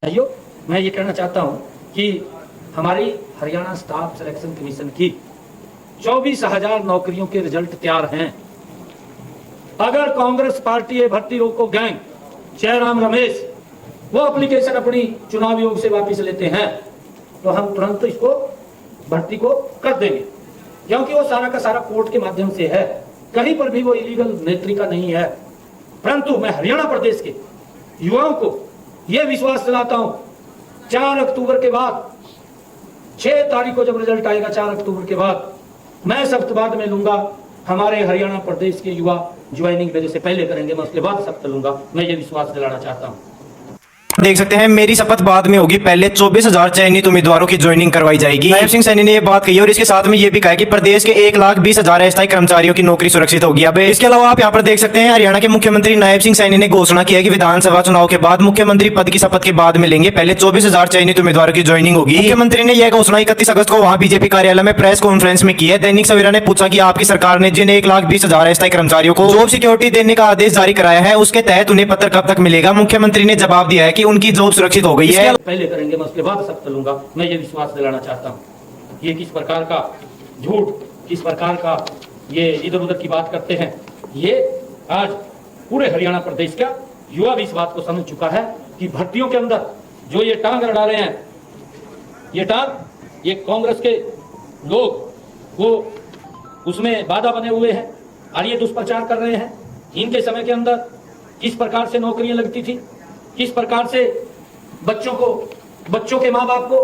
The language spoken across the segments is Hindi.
भाइयों, मैं ये कहना चाहता हूँ कि हमारी हरियाणा स्टाफ सिलेक्शन कमीशन की 24,000 नौकरियों के रिजल्ट तैयार हैं। अगर कांग्रेस पार्टी ये भर्ती रोको गैंग जयराम रमेश वो एप्लीकेशन अपनी चुनाव आयोग से वापस लेते हैं तो हम तुरंत इसको भर्ती को कर देंगे, क्योंकि वो सारा का सारा कोर्ट के माध्यम से है, कहीं पर भी वो इलीगल नेत्रिका नहीं है। परंतु मैं हरियाणा प्रदेश के युवाओं को यह विश्वास दिलाता हूं, 4 अक्टूबर के बाद 6 तारीख को जब रिजल्ट आएगा, 4 अक्टूबर के बाद मैं सख्तबाद में लूंगा। हमारे हरियाणा प्रदेश के युवा ज्वाइनिंग मेरे से पहले करेंगे, मैं उसके बाद सख्त लूंगा। मैं ये विश्वास दिलाना चाहता हूं। देख सकते हैं मेरी शपथ बाद में होगी, पहले 24,000 चयनित उम्मीदवारों की ज्वाइनिंग करवाई जाएगी। नायब सिंह सैनी ने यह बात कही और इसके साथ में यह भी कहा कि प्रदेश के 1,20,000 अस्थायी कर्मचारियों की नौकरी सुरक्षित होगी। अब इसके अलावा आप यहाँ पर देख सकते हैं हरियाणा के मुख्यमंत्री नायब सिंह सैनी ने घोषणा की है कि विधानसभा चुनाव के बाद मुख्यमंत्री पद की शपथ के बाद मिलेंगे, पहले 24,000 चयनित उम्मीदवारों की ज्वाइनिंग होगी। मुख्यमंत्री ने यह घोषणा 31 अगस्त को वहां बीजेपी कार्यालय में प्रेस कॉन्फ्रेंस में की है। दैनिक सवेरा ने पूछा कि आपकी सरकार ने जिन 1,20,000 अस्थायी कर्मचारियों को जॉब सिक्योरिटी देने का आदेश जारी कराया है, उसके तहत उन्हें पत्र कब तक मिलेगा? मुख्यमंत्री ने जवाब दिया है कि उनकी जॉब सुरक्षित हो गई है। पहले करेंगे, मैं उसके बाद सख्त लूंगा। मैं ये विश्वास दिलाना चाहता हूँ। ये किस प्रकार का झूठ, किस प्रकार का ये इधर उधर की बात करते हैं, ये आज पूरे हरियाणा प्रदेश का युवा भी इस बात को समझ चुका है कि भर्तियों के अंदर जो ये टांग अड़ा रहे हैं, ये टांग ये कांग्रेस के लोग वो उसमें बाधा बने हुए हैं और ये दुष्प्रचार कर रहे हैं। इनके समय के अंदर किस प्रकार से नौकरियां लगती थी, किस प्रकार से बच्चों के माँ बाप को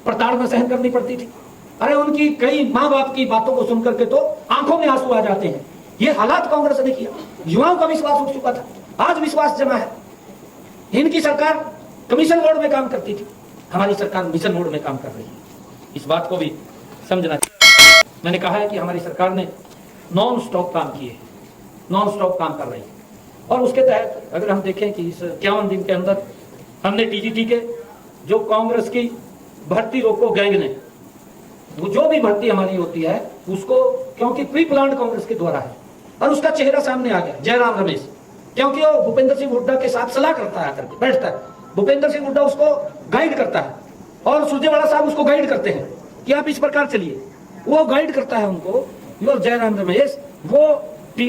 प्रताड़ना सहन करनी पड़ती थी। अरे उनकी कई माँ बाप की बातों को सुनकर के तो आंखों में आंसू आ जाते हैं। ये हालात कांग्रेस ने किया, युवाओं का विश्वास उठ चुका था, आज विश्वास जमा है। इनकी सरकार कमीशन मोड में काम करती थी, हमारी सरकार मिशन मोड में काम कर रही है। इस बात को भी समझना चाहिए। मैंने कहा है कि हमारी सरकार ने नॉन स्टॉप काम किए, नॉन स्टॉप काम कर रही है। और उसके तहत अगर हम देखें कि इस 51 दिन के अंदर हमने टीजीटी के जो कांग्रेस की भर्ती रोको गैंग ने वो जो भी भर्ती हमारी होती है उसको, क्योंकि प्री प्लान कांग्रेस के द्वारा है और उसका चेहरा सामने आ गया जयराम रमेश, क्योंकि वो भूपेंद्र सिंह हुड्डा के साथ सलाह करता है, करके बैठता है। भूपेंद्र सिंह हुड्डा उसको गाइड करता है और सुरजेवाला साहब उसको गाइड करते हैं कि आप इस प्रकार चलिए। वो गाइड करता है उनको। और जयराम रमेश वो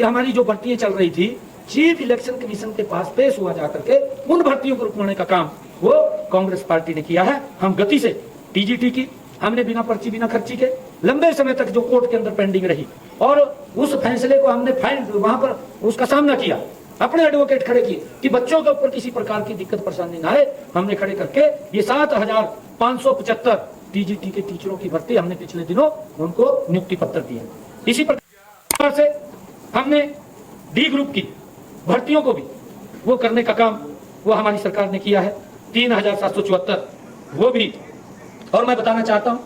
हमारी जो भर्तियां चल रही थी, चीफ इलेक्शन कमीशन के पास पेश हुआ जाकर के उन भर्तियों को रुकवाने का काम वो कांग्रेस पार्टी ने किया है। हम गति से टीजीटी की हमने बिना पर्ची बिना खर्ची के लंबे समय तक जो कोर्ट के अंदर पेंडिंग रही और उस फैसले को हमने वहां पर उसका सामना किया, अपने एडवोकेट खड़े किए कि बच्चों के ऊपर किसी प्रकार की दिक्कत परेशानी ना आए। हमने खड़े करके ये 7,575 टीजीटी के टीचरों की भर्ती हमने पिछले दिनों उनको नियुक्ति पत्र दिए। इसी प्रकार से हमने डी ग्रुप की भर्तियों को भी वो करने का काम वो हमारी सरकार ने किया है, 3,774 वो भी। और मैं बताना चाहता हूं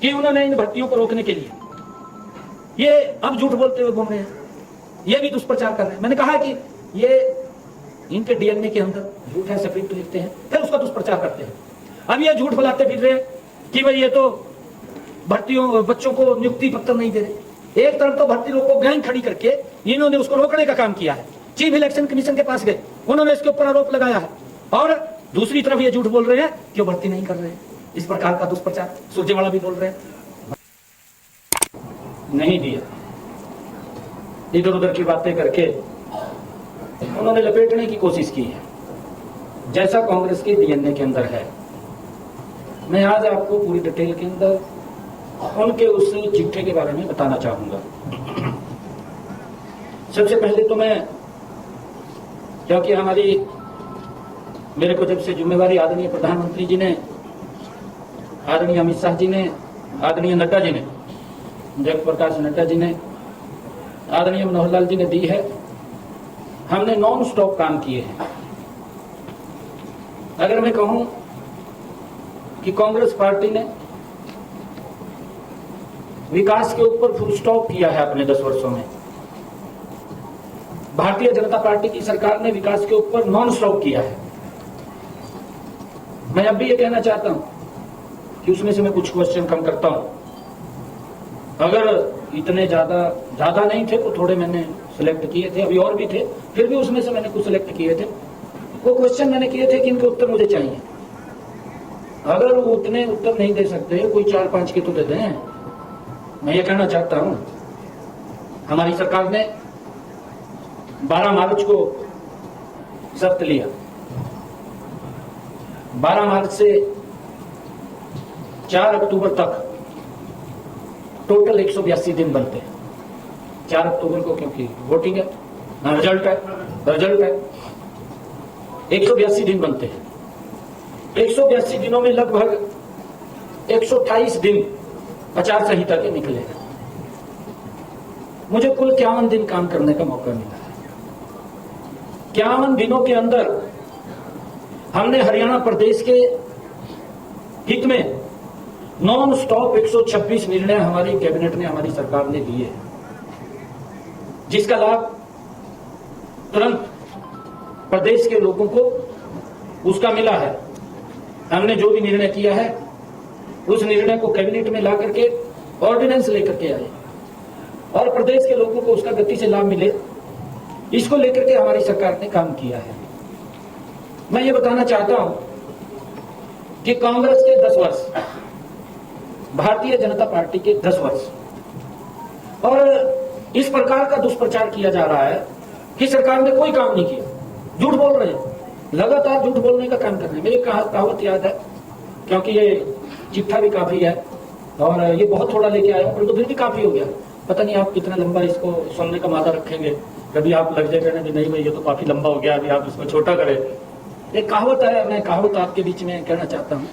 कि उन्होंने इन भर्तियों को रोकने के लिए ये अब झूठ बोलते हुए घूम रहे हैं, ये भी दुष्प्रचार कर रहे हैं। मैंने कहा कि ये इनके डीएनए के अंदर झूठ है, स्क्रिप्ट लिखते हैं फिर उसका दुष्प्रचार करते हैं। अब ये झूठ फैलाते फिर रहे हैं कि भाई ये तो भर्तियों बच्चों को नियुक्ति पत्र नहीं दे रहे। एक तरफ तो भर्ती रोको गैंग खड़ी करके इन्होंने उसको रोकने का काम किया है, चीफ इलेक्शन कमीशन के पास गए, उन्होंने इसके ऊपर आरोप लगाया है। और दूसरी तरफ ये झूठ बोल रहे हैं कि वो भर्ती नहीं कर रहे हैं। इस प्रकार का दुष्प्रचार सुरजेवाला भी बोल रहे हैं। नहीं दिया, इधर उधर की बातें करके उन्होंने लपेटने की कोशिश की है, जैसा कांग्रेस के डीएनए के अंदर है। मैं आज आपको पूरी डिटेल के अंदर उनके उस चिट्ठे के बारे में बताना चाहूंगा। सबसे पहले तो मैं, क्योंकि मेरे को जब से जिम्मेवारी आदरणीय प्रधानमंत्री जी ने, आदरणीय अमित शाह जी ने, आदरणीय नड्डा जी ने, जगत प्रकाश नड्डा जी ने, आदरणीय मनोहर लाल जी ने दी है, हमने नॉन स्टॉप काम किए हैं। अगर मैं कहूं कि कांग्रेस पार्टी ने विकास के ऊपर फुल स्टॉप किया है अपने 10 वर्षों में, भारतीय जनता पार्टी की सरकार ने विकास के ऊपर नॉन स्टॉप किया है। मैं अब भी ये कहना चाहता हूं कि उसमें से मैं कुछ क्वेश्चन कम करता हूं। अगर इतने ज्यादा नहीं थे तो थोड़े मैंने सिलेक्ट किए थे, अभी और भी थे, फिर भी उसमें से मैंने कुछ सिलेक्ट किए थे। वो क्वेश्चन मैंने किए थे कि इनके उत्तर मुझे चाहिए। अगर वो उतने उत्तर नहीं दे सकते, कोई 4-5 के तो दे दें। मैं ये कहना चाहता हूं, हमारी सरकार ने 12 मार्च को शर्त लिया, 12 मार्च से 4 अक्टूबर तक टोटल 182 दिन बनते हैं। 4 अक्टूबर को क्योंकि वोटिंग है, रिजल्ट है 182 दिन बनते हैं। 182 दिनों में लगभग 128 दिन आचार संहिता के निकले। मुझे कुल 51 दिन काम करने का मौका मिला है। 51 दिनों के अंदर हमने हरियाणा प्रदेश के हित में नॉन स्टॉप 126 निर्णय हमारी कैबिनेट ने, हमारी सरकार ने लिए, जिसका लाभ तुरंत प्रदेश के लोगों को उसका मिला है। हमने जो भी निर्णय किया है उस निर्णय को कैबिनेट में ला करके ऑर्डिनेंस लेकर के आए और प्रदेश के लोगों को उसका गति से लाभ मिले, इसको लेकर के हमारी सरकार ने काम किया है। मैं ये बताना चाहता हूं कि कांग्रेस के 10 वर्ष, भारतीय जनता पार्टी के 10 वर्ष, और इस प्रकार का दुष्प्रचार किया जा रहा है कि सरकार ने कोई काम नहीं किया। झूठ बोल रहे हैं, लगातार झूठ बोलने का काम कर रहे हैं। मेरी कहावत याद है, क्योंकि ये चिट्ठा भी काफी है और ये बहुत थोड़ा लेके आया, परंतु फिर भी काफी हो गया। पता नहीं आप कितना लंबा इसको सुनने का मादा रखेंगे, कभी आप लग जाएगा कि नहीं भाई ये तो काफी लंबा हो गया, अभी आप इसको छोटा करें। एक कहावत है, मैं कहावत आपके बीच में कहना चाहता हूं।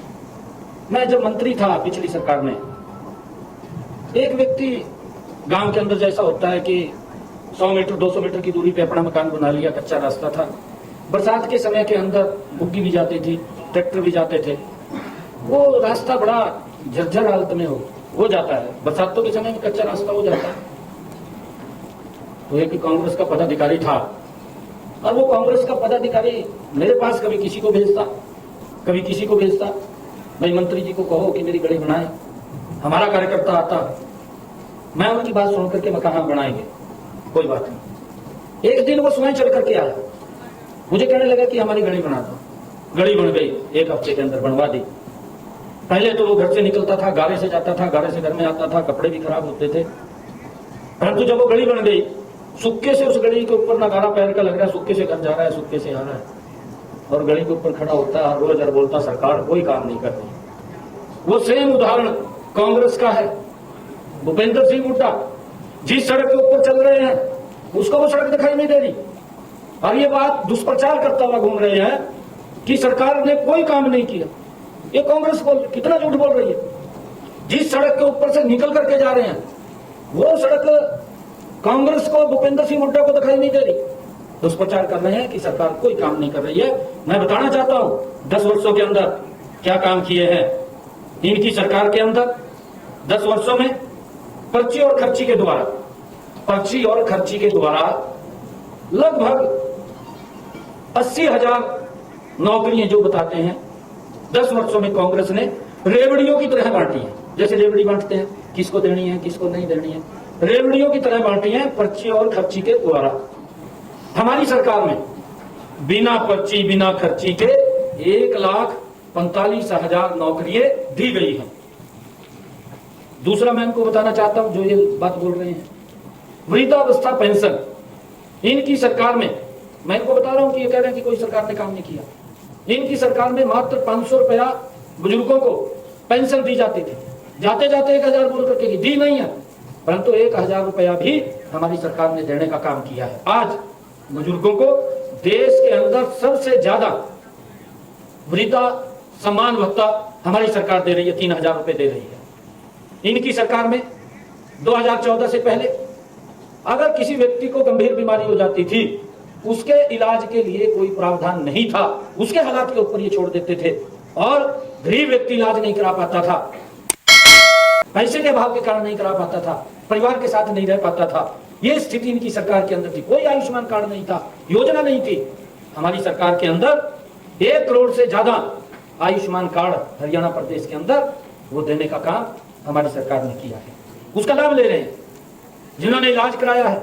मैं जब मंत्री था पिछली सरकार में, एक व्यक्ति गांव के अंदर जैसा होता है कि 100 मीटर 200 मीटर की दूरी पे अपना मकान बना लिया, कच्चा रास्ता था, बरसात के समय के अंदर बुग्गी भी जाती थी, ट्रैक्टर भी जाते थे, वो रास्ता बड़ा जर्जर हालत में हो जाता है। बरसातों के समय में कच्चा रास्ता हो जाता है। तो एक कांग्रेस का पदाधिकारी था और वो कांग्रेस का पदाधिकारी मेरे पास कभी किसी को भेजता, कभी किसी को भेजता, भाई मंत्री जी को कहो कि मेरी गली बनाए। हमारा कार्यकर्ता आता, मैं उनकी बात सुन करके मैं कहा बनाएंगे, कोई बात नहीं। एक दिन वो स्वयं चल करके आया, मुझे कहने लगा कि हमारी गली बना दो। गली बन गई, 1 हफ्ते के अंदर बनवा दी। पहले तो वो घर से निकलता था, गारे से जाता था, गारे से घर में आता था, कपड़े भी खराब होते थे। परंतु जब वो गली बन गई, सुक्के से उस गली के ऊपर नगारा पैर का लग रहा है, सुक्के से घर जा रहा है, सुक्के से आ रहा है, और गली के ऊपर खड़ा होता है रोज और बोलता सरकार कोई काम नहीं कर रही। वो सेम उदाहरण कांग्रेस का है। भूपेंद्र सिंह हुड्डा जिस सड़क के ऊपर चल रहे हैं उसको वो सड़क दिखाई नहीं दे रही, और ये बात दुष्प्रचार करता हुआ घूम रहे हैं कि सरकार ने कोई काम नहीं किया। ये कांग्रेस कितना झूठ बोल रही है। जिस सड़क के ऊपर से निकल करके जा रहे हैं वो सड़क कांग्रेस को, भूपेंद्र सिंह हुड्डा को दिखाई नहीं दे रही। दुष्प्रचार कर रहे हैं कि सरकार कोई काम नहीं कर रही है। मैं बताना चाहता हूं 10 वर्षों के अंदर क्या काम किए हैं इनकी सरकार के अंदर। 10 वर्षों में पर्ची और खर्ची के द्वारा लगभग 80,000 नौकरियां जो बताते हैं 10 वर्षों में कांग्रेस ने रेवड़ियों की तरह बांटी है। जैसे रेवड़ी बांटते हैं, किसको देनी है किसको नहीं देनी है, रेवड़ियों की तरह बांटी है पर्ची और खर्ची के द्वारा। हमारी सरकार में बिना पर्ची बिना खर्ची के 1,45,000 नौकरियां दी गई हैं। दूसरा मैं इनको बताना चाहता हूं, जो ये बात बोल रहे हैं वृद्धावस्था पेंशन, इनकी सरकार में, मैं इनको बता रहा हूं कि ये कह रहे हैं कि कोई सरकार ने काम नहीं किया। इनकी सरकार में मात्र 500 रुपया बुजुर्गों को पेंशन दी जाती थी। जाते जाते 1,000 बोल करके दी नहीं है, परंतु 1,000 रुपया भी हमारी सरकार ने देने का काम किया है। आज बुजुर्गों को देश के अंदर सबसे ज्यादा वृद्धा सम्मान भत्ता हमारी सरकार दे रही है, 3,000 रुपए दे रही है। इनकी सरकार में 2014 से पहले अगर किसी व्यक्ति को गंभीर बीमारी हो जाती थी, उसके इलाज के लिए कोई प्रावधान नहीं था, उसके हालात के ऊपर ये छोड़ देते थे और गरीब व्यक्ति इलाज नहीं करा पाता था, पैसे के अभाव के कारण नहीं करा पाता था, परिवार के साथ नहीं रह पाता था। ये स्थिति इनकी सरकार के अंदर थी। कोई आयुष्मान कार्ड नहीं था, योजना नहीं थी। हमारी सरकार के अंदर 1 करोड़ से ज्यादा आयुष्मान कार्ड हरियाणा प्रदेश के अंदर वो देने का काम हमारी सरकार ने किया है। उसका लाभ ले रहे हैं जिन्होंने इलाज कराया है,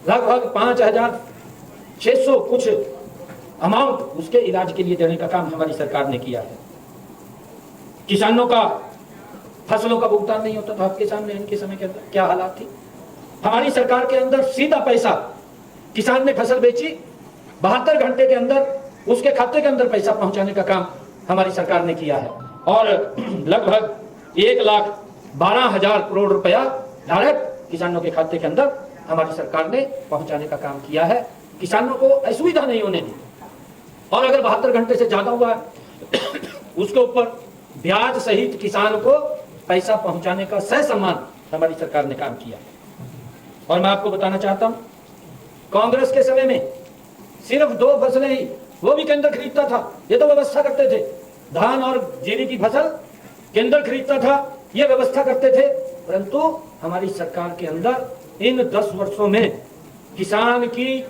लगभग 5,600 कुछ अमाउंट उसके इलाज के लिए देने का काम हमारी सरकार ने किया है। किसानों का फसलों का भुगतान नहीं होता था। आपके सामने इनके समय के अंदर क्या हालात थी। हमारी सरकार के अंदर सीधा पैसा, किसान ने फसल बेची, 72 घंटे के अंदर उसके खाते के अंदर पैसा पहुंचाने का काम हमारी सरकार ने किया है। और लगभग 1,12,000 करोड़ रुपया डायरेक्ट किसानों के खाते के अंदर हमारी सरकार ने पहुंचाने का काम किया है। किसानों को असुविधा नहीं होने दी। और अगर 72 घंटे से ज्यादा हुआ उसके ऊपर ब्याज सहित किसान को पैसा पहुंचाने का सहसम्मान हमारी सरकार ने काम किया। और मैं आपको बताना चाहता हूं, कांग्रेस के समय में सिर्फ 2 फसलें ही, वो भी केंद्र खरीदता था। ये तो व्यवस्था करते थे, धान और जीरी की फसल केंद्र खरीदता था, ये व्यवस्था करते थे। परंतु हमारी सरकार के अंदर इन 10 वर्षों में किसान की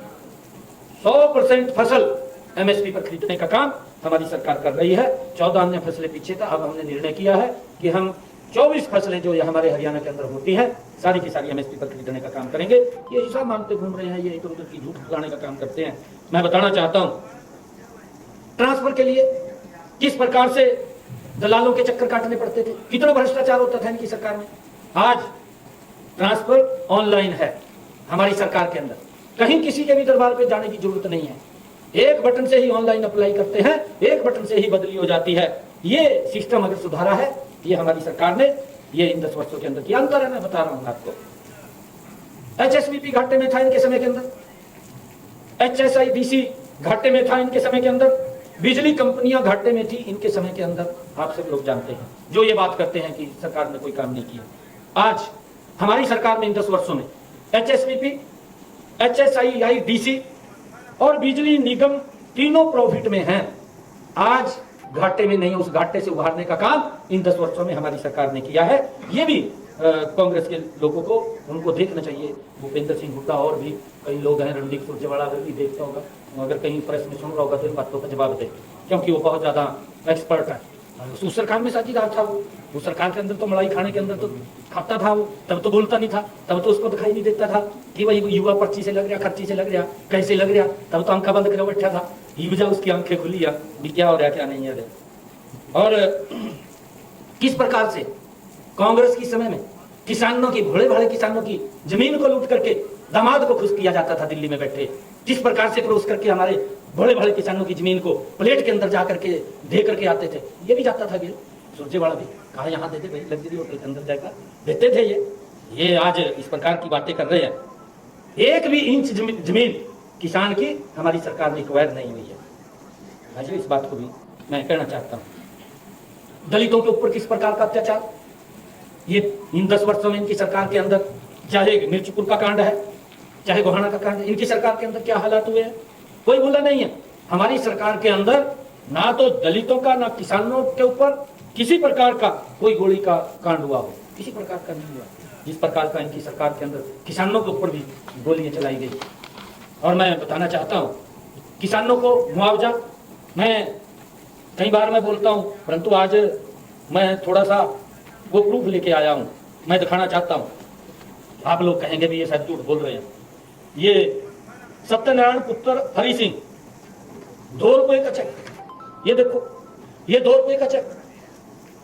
100% फसल एमएसपी पर खरीदने का काम हमारी सरकार कर रही है। 14 अन्य फसलें पीछे था। अब हमने निर्णय किया है कि हम 24 फसलें जो ये हमारे हरियाणा के अंदर होती हैं, सारी की सारी एमएसपी पर खरीदने का काम करेंगे। ये हिसाब मांगते घूम रहे हैं, ये इधर उधर की झूठ फैलाने का काम करते हैं। मैं बताना चाहता हूं, ट्रांसफर के लिए किस प्रकार से दलालों के चक्कर काटने पड़ते थे, कितना भ्रष्टाचार होता था इनकी सरकार में। आज ट्रांसफर ऑनलाइन है हमारी सरकार के अंदर, कहीं किसी के भी दरबार पे जाने की जरूरत नहीं है। एक बटन से ही ऑनलाइन अप्लाई करते हैं, एक बटन से ही बदली हो जाती है। ये सिस्टम अगर सुधारा है, ये हमारी सरकार ने ये इन 10 वर्षों के अंदर किया। अंतर है, मैं बता रहा हूं आपको। एचएसवीपी घाटे में था इनके समय के अंदर, एचएसआईडीसी घाटे में था इनके समय के अंदर, बिजली कंपनियां घाटे में थी इनके समय के अंदर। आप सब लोग जानते हैं जो ये बात करते हैं कि सरकार ने कोई काम नहीं किया। आज हमारी सरकार ने इन 10 वर्षों में एचएसवीपी, एचएसआईडीसी और बिजली निगम तीनों प्रॉफिट में हैं। आज घाटे में नहीं, उस घाटे से उभारने का काम इन 10 वर्षों में हमारी सरकार ने किया है। ये भी कांग्रेस के लोगों को उनको देखना चाहिए। भूपेंद्र सिंह हुड्डा और भी कई लोग हैं, रणदीप सुरजेवाला अगर भी देखता होगा, अगर कहीं प्रेस में सुन रहा होगा तो इन बातों का जवाब दे, क्योंकि वो बहुत ज्यादा एक्सपर्ट है। उस सरकार में साझीदार था वो। उस सरकार के अंदर तो मलाई खाने के अंदर तो खाता था वो, तब तो बोलता नहीं था, तब तो उसको दिखाई नहीं देता था कि भाई युवा पर्ची से लग रहा, खर्ची से लग रहा, कैसे लग रहा। तब तो आंखा बंद कर बैठा था, ये वजह उसकी आंखें खुली भी क्या हो रहा क्या नहीं है। और किस प्रकार से कांग्रेस के समय में किसानों की, भोले भाले किसानों की जमीन को लूट करके दामाद को खुश किया जाता था दिल्ली में बैठे। किस प्रकार से क्रोस करके हमारे भोले भाले किसानों की जमीन को प्लेट के अंदर जा करके दे करके आते थे। ये भी जाता था बिल सुरजेवाला भी, कहा यहाँ दे दे भाई, लग्जरी होटल के अंदर जाएगा, देते थे ये आज इस प्रकार की बातें कर रहे हैं। एक भी इंच जमीन किसान की हमारी सरकार ने एक्वायर नहीं हुई है। आज इस बात को भी मैं कहना चाहता हूँ। दलितों के ऊपर किस प्रकार का अत्याचार ये इन 10 वर्षों में इनकी सरकार के अंदर, चाहे मिर्चपुर का कांड है, चाहे गोहाना का कांड है, इनकी सरकार के अंदर क्या हालात हुए हैं, कोई बोला नहीं है। हमारी सरकार के अंदर ना तो दलितों का, ना किसानों के ऊपर किसी प्रकार का कोई गोली का कांड हुआ हो, किसी प्रकार का नहीं हुआ। जिस प्रकार का इनकी सरकार के अंदर किसानों के ऊपर भी गोलियां चलाई गई। और मैं बताना चाहता हूं, किसानों को मुआवजा, मैं कई बार मैं बोलता हूं, परंतु आज मैं थोड़ा सा वो प्रूफ लेके आया हूं, मैं दिखाना चाहता हूं। आप लोग कहेंगे भी ये शायद झूठ बोल रहे हैं। ये सत्यनारायण पुत्र हरि सिंह 2 रुपए का चेक, ये देखो, ये 2 रुपए का चेक।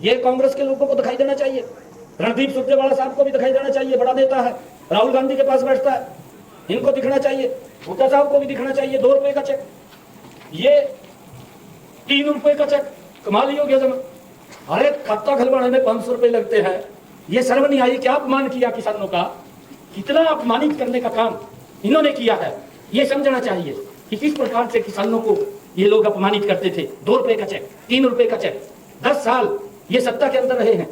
ये कांग्रेस के लोगों को दिखाई देना चाहिए, रणदीप सुरजेवाला साहब को भी दिखाई देना चाहिए, बड़ा नेता है, राहुल गांधी के पास बैठता है, इनको दिखना चाहिए, हुड्डा साहब को भी दिखना चाहिए। 2 रुपए का चेक, ये 3 रुपए का चेक, कमाल ही हो गया जमा। अरे खाता खुलवाने में 500 रुपए लगते हैं, ये शर्म नहीं आई? क्या अपमान किया किसानों का, कितना अपमानित करने का काम इन्होंने किया है। ये समझना चाहिए कि किस प्रकार से किसानों को ये लोग अपमानित करते थे। 2 रुपए का चेक, 3 रुपए का चेक, 10 साल ये सत्ता के अंदर रहे हैं,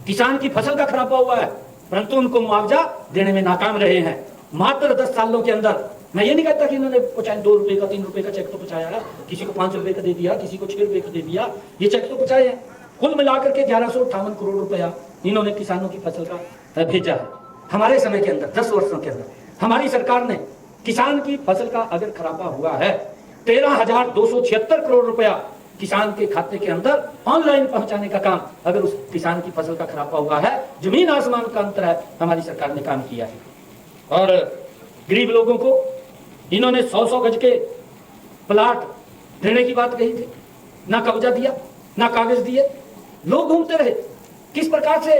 किसान की फसल का खराबा हुआ है, परंतु उनको मुआवजा देने में नाकाम रहे हैं। मात्र 10 सालों के अंदर, मैं ये नहीं कहता कि इन्होंने पहुंचाया 2 रुपए का, 3 रुपए का चेक तो पहुंचाया है, किसी को 5 रुपए का दे दिया, किसी को 6 रुपए का दे दिया, ये चेक तो पहुंचाए हैं। कुल मिलाकर के 1158 करोड़ रुपया इन्होंने किसानों की फसल का भेजा है। हमारे समय के अंदर 10 वर्षों के अंदर हमारी सरकार ने किसान की फसल का अगर खराबा हुआ है, 13,276 करोड़ रुपया किसान के खाते के अंदर ऑनलाइन पहुंचाने का काम, अगर उस किसान की फसल का खराबा हुआ है, जमीन आसमान का अंतर है, हमारी सरकार ने काम किया है। और गरीब लोगों को इन्होंने 100-100 गज के प्लाट देने की बात कही थी, ना कब्जा दिया, ना कागज दिए। लोग घूमते रहे, किस प्रकार से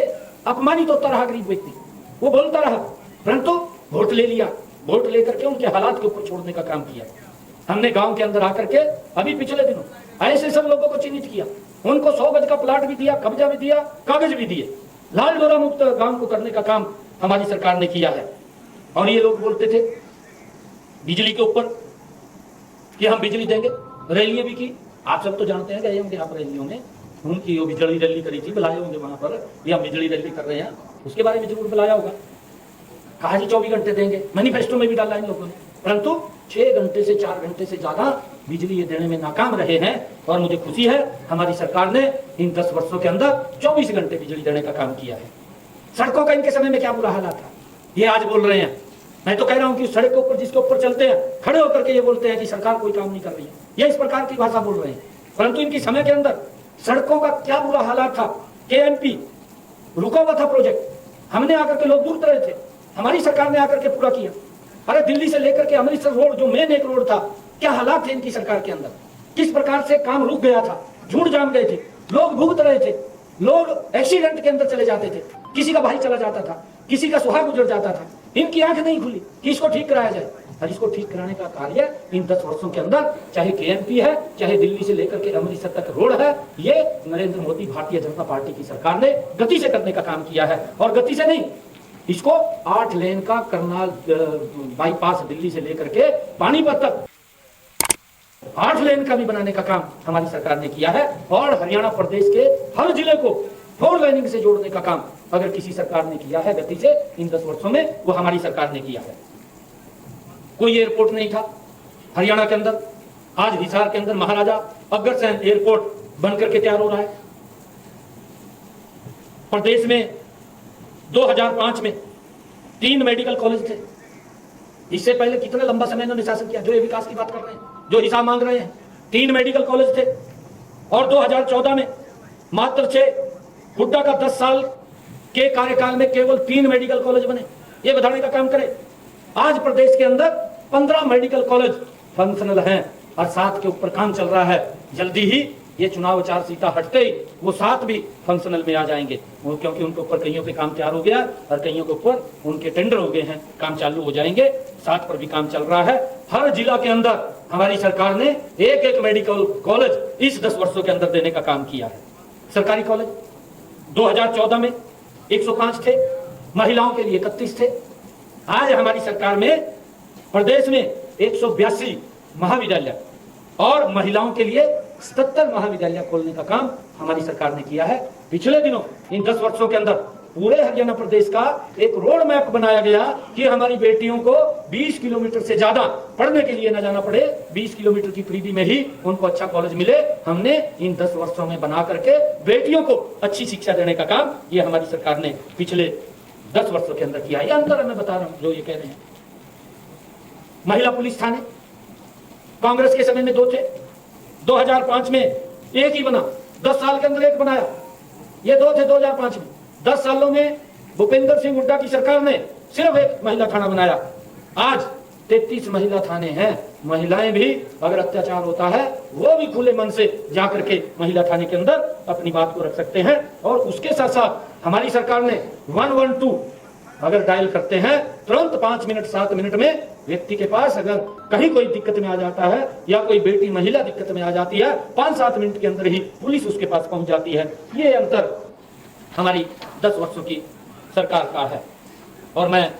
अपमानित होता रहा गरीब व्यक्ति, वो बोलता रहा, परंतु वोट ले लिया, वोट लेकर के उनके हालात के ऊपर छोड़ने का काम किया। हमने गांव के अंदर आकर के अभी पिछले दिनों ऐसे सब लोगों को चिन्हित किया, उनको 100 गज का प्लाट भी दिया, कब्जा भी दिया, कागज भी दिए, लाल डोरा मुक्त गांव को करने का काम हमारी सरकार ने किया है। और ये लोग बोलते थे बिजली के ऊपर कि हम बिजली देंगे, रैलियां भी की, आप सब तो जानते हैं, गए होंगे आप रैलियों में, उनकी वो बिजली रैली करी थी, बुलाए होंगे वहां पर, या बिजली रैली कर रहे हैं, उसके बारे में जरूर बुलाया होगा, कहा जी 24 घंटे देंगे, मैनिफेस्टो में भी डाला इन लोगों ने, परंतु 6 घंटे से 4 घंटे से ज्यादा बिजली ये देने में नाकाम रहे हैं। और मुझे खुशी है हमारी सरकार ने इन 10 वर्षों के अंदर 24 घंटे बिजली देने का काम किया है। सड़कों का इनके समय में क्या बुरा हालात था, ये आज बोल रहे हैं। मैं तो कह रहा हूं कि सड़क के ऊपर जिसके ऊपर चलते हैं, खड़े होकर के ये बोलते हैं कि सरकार कोई काम नहीं कर रही है, ये इस प्रकार की भाषा बोल रहे हैं। परंतु इनकी समय के अंदर सड़कों का क्या बुरा हालात था। केएमपी रुका हुआ था प्रोजेक्ट, हमने आकर के, लोग दूर रहे थे, हमारी सरकार ने आकर के पूरा किया। अरे दिल्ली से लेकर के अमृतसर रोड जो मेन एक रोड था, क्या हालात थे इनकी सरकार के अंदर, किस प्रकार से काम रुक गया था, झूठ जाम गए थे, लोग भुगत रहे थे, लोग एक्सीडेंट के अंदर चले जाते थे, किसी का भाई चला जाता था, किसी का सुहाग गुजर जाता था। इनकी आंख नहीं खुली कि इसको ठीक कराया जाए। और इसको ठीक कराने का कार्य इन 10 वर्षों के अंदर, चाहे केएमपी है, चाहे दिल्ली से लेकर के अमृतसर तक रोड है, ये नरेंद्र मोदी भारतीय जनता पार्टी की सरकार ने गति से करने का काम किया है। और गति से नहीं, इसको 8 लेन का करनाल बाईपास दिल्ली से लेकर के पानीपत तक 8 लेन का भी बनाने का काम हमारी सरकार ने किया है। और हरियाणा प्रदेश के हर जिले को 4 लेनिंग से जोड़ने का काम अगर किसी सरकार ने किया है गति से इन 10 वर्षों में, वो हमारी सरकार ने किया है। कोई एयरपोर्ट नहीं था हरियाणा के अंदर, आज हिसार के अंदर महाराजा अग्रसेन एयरपोर्ट बनकर के तैयार हो रहा है। प्रदेश में 2005 में 3 मेडिकल कॉलेज थे। इससे पहले कितना लंबा समय इन्होंने शासन किया, जो ये विकास की बात कर रहे हैं, जो हिसाब मांग रहे हैं। 3 मेडिकल कॉलेज थे और 2014 में मात्र 6, हुड्डा का 10 साल के कार्यकाल में केवल 3 मेडिकल कॉलेज बने। ये बढ़ाने का काम करें। आज प्रदेश के अंदर 15 मेडिकल कॉलेज फंक्शनल हैं और 7 के ऊपर काम चल रहा है। जल्दी ही ये चुनाव आचार संहिता हटते ही वो 7 भी फंक्शनल में आ जाएंगे, वो क्योंकि उनके ऊपर कईयों पे काम तैयार हो गया और कईयों के ऊपर उनके टेंडर हो गए हैं, काम चालू हो जाएंगे। 7 पर भी काम चल रहा है। हर जिला के अंदर हमारी सरकार ने एक मेडिकल कॉलेज इस 10 वर्षों के अंदर देने का काम किया है। सरकारी कॉलेज 2014 में 105 थे, महिलाओं के लिए 31 थे। आज हमारी सरकार में प्रदेश में 182 महाविद्यालय और महिलाओं के लिए 77 महाविद्यालय खोलने का काम हमारी सरकार ने किया है। पिछले दिनों इन 10 वर्षों के अंदर पूरे हरियाणा प्रदेश का एक रोड मैप बनाया गया कि हमारी बेटियों को 20 किलोमीटर से ज्यादा पढ़ने के लिए न जाना पड़े, 20 किलोमीटर की परिधि में ही उनको अच्छा कॉलेज मिले। हमने इन 10 वर्षों में बना करके बेटियों को अच्छी शिक्षा देने का काम ये हमारी सरकार ने पिछले 10 वर्षों के अंदर किया। ये अंतर मैं बता रहा हूं जो ये कह रहे हैं। महिला पुलिस थाने कांग्रेस के समय में 2 थे, 2005 में एक ही बना, 10 साल के अंदर एक बनाया। ये 2 थे 2005 में। 10 सालों में भूपेंद्र सिंह हुड्डा की सरकार ने सिर्फ एक महिला थाना बनाया। आज 33 महिला थाने हैं। महिलाएं भी अगर अत्याचार होता है वो भी खुले मन से जाकर के महिला थाने के अंदर अपनी बात को रख सकते हैं। और उसके साथ साथ हमारी सरकार ने 112 अगर डायल करते हैं तुरंत 5 मिनट 7 मिनट में व्यक्ति के पास अगर कहीं कोई दिक्कत में आ जाता है या कोई बेटी महिला दिक्कत में आ जाती है, 5-7 मिनट के अंदर ही पुलिस उसके पास पहुंच जाती है। ये अंतर हमारी 10 वर्षों की सरकार का है। और मैं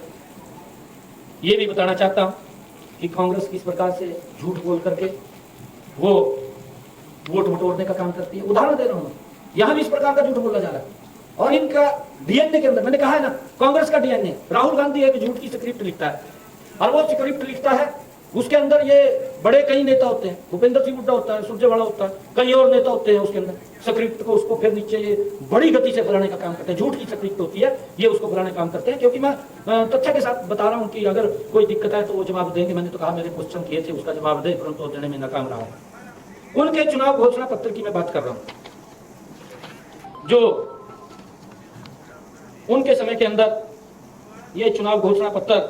ये भी बताना चाहता हूं कि कांग्रेस किस प्रकार से झूठ बोल करके वो वोट बटोरने का काम करती है। उदाहरण दे रहा हूं, यहां भी इस प्रकार का झूठ बोला जा रहा है। और इनका डीएनए के अंदर, मैंने कहा है ना, कांग्रेस का डीएनए, राहुल गांधी एक झूठ की स्क्रिप्ट लिखता है और वो स्क्रिप्ट लिखता है, उसके अंदर ये बड़े कई नेता होते हैं, भूपेंद्र सिंह हुड्डा होता है, सुरजेवाला होता है, कई और नेता होते हैं उसके अंदर। स्क्रिप्ट को उसको फिर नीचे ये बड़ी गति से फैलाने का काम करते हैं। झूठ की स्क्रिप्ट होती है, ये उसको फैलाने का काम करते हैं। क्योंकि मैं तथ्य के साथ बता रहा हूं कि अगर कोई दिक्कत है तो वो जवाब देंगे। मैंने तो कहा मेरे क्वेश्चन किए थे, उसका जवाब दे, परंतु देने में नाकाम रहा है। उनके चुनाव घोषणा पत्र की मैं बात कर रहा हूं, जो उनके समय के अंदर ये चुनाव घोषणा पत्र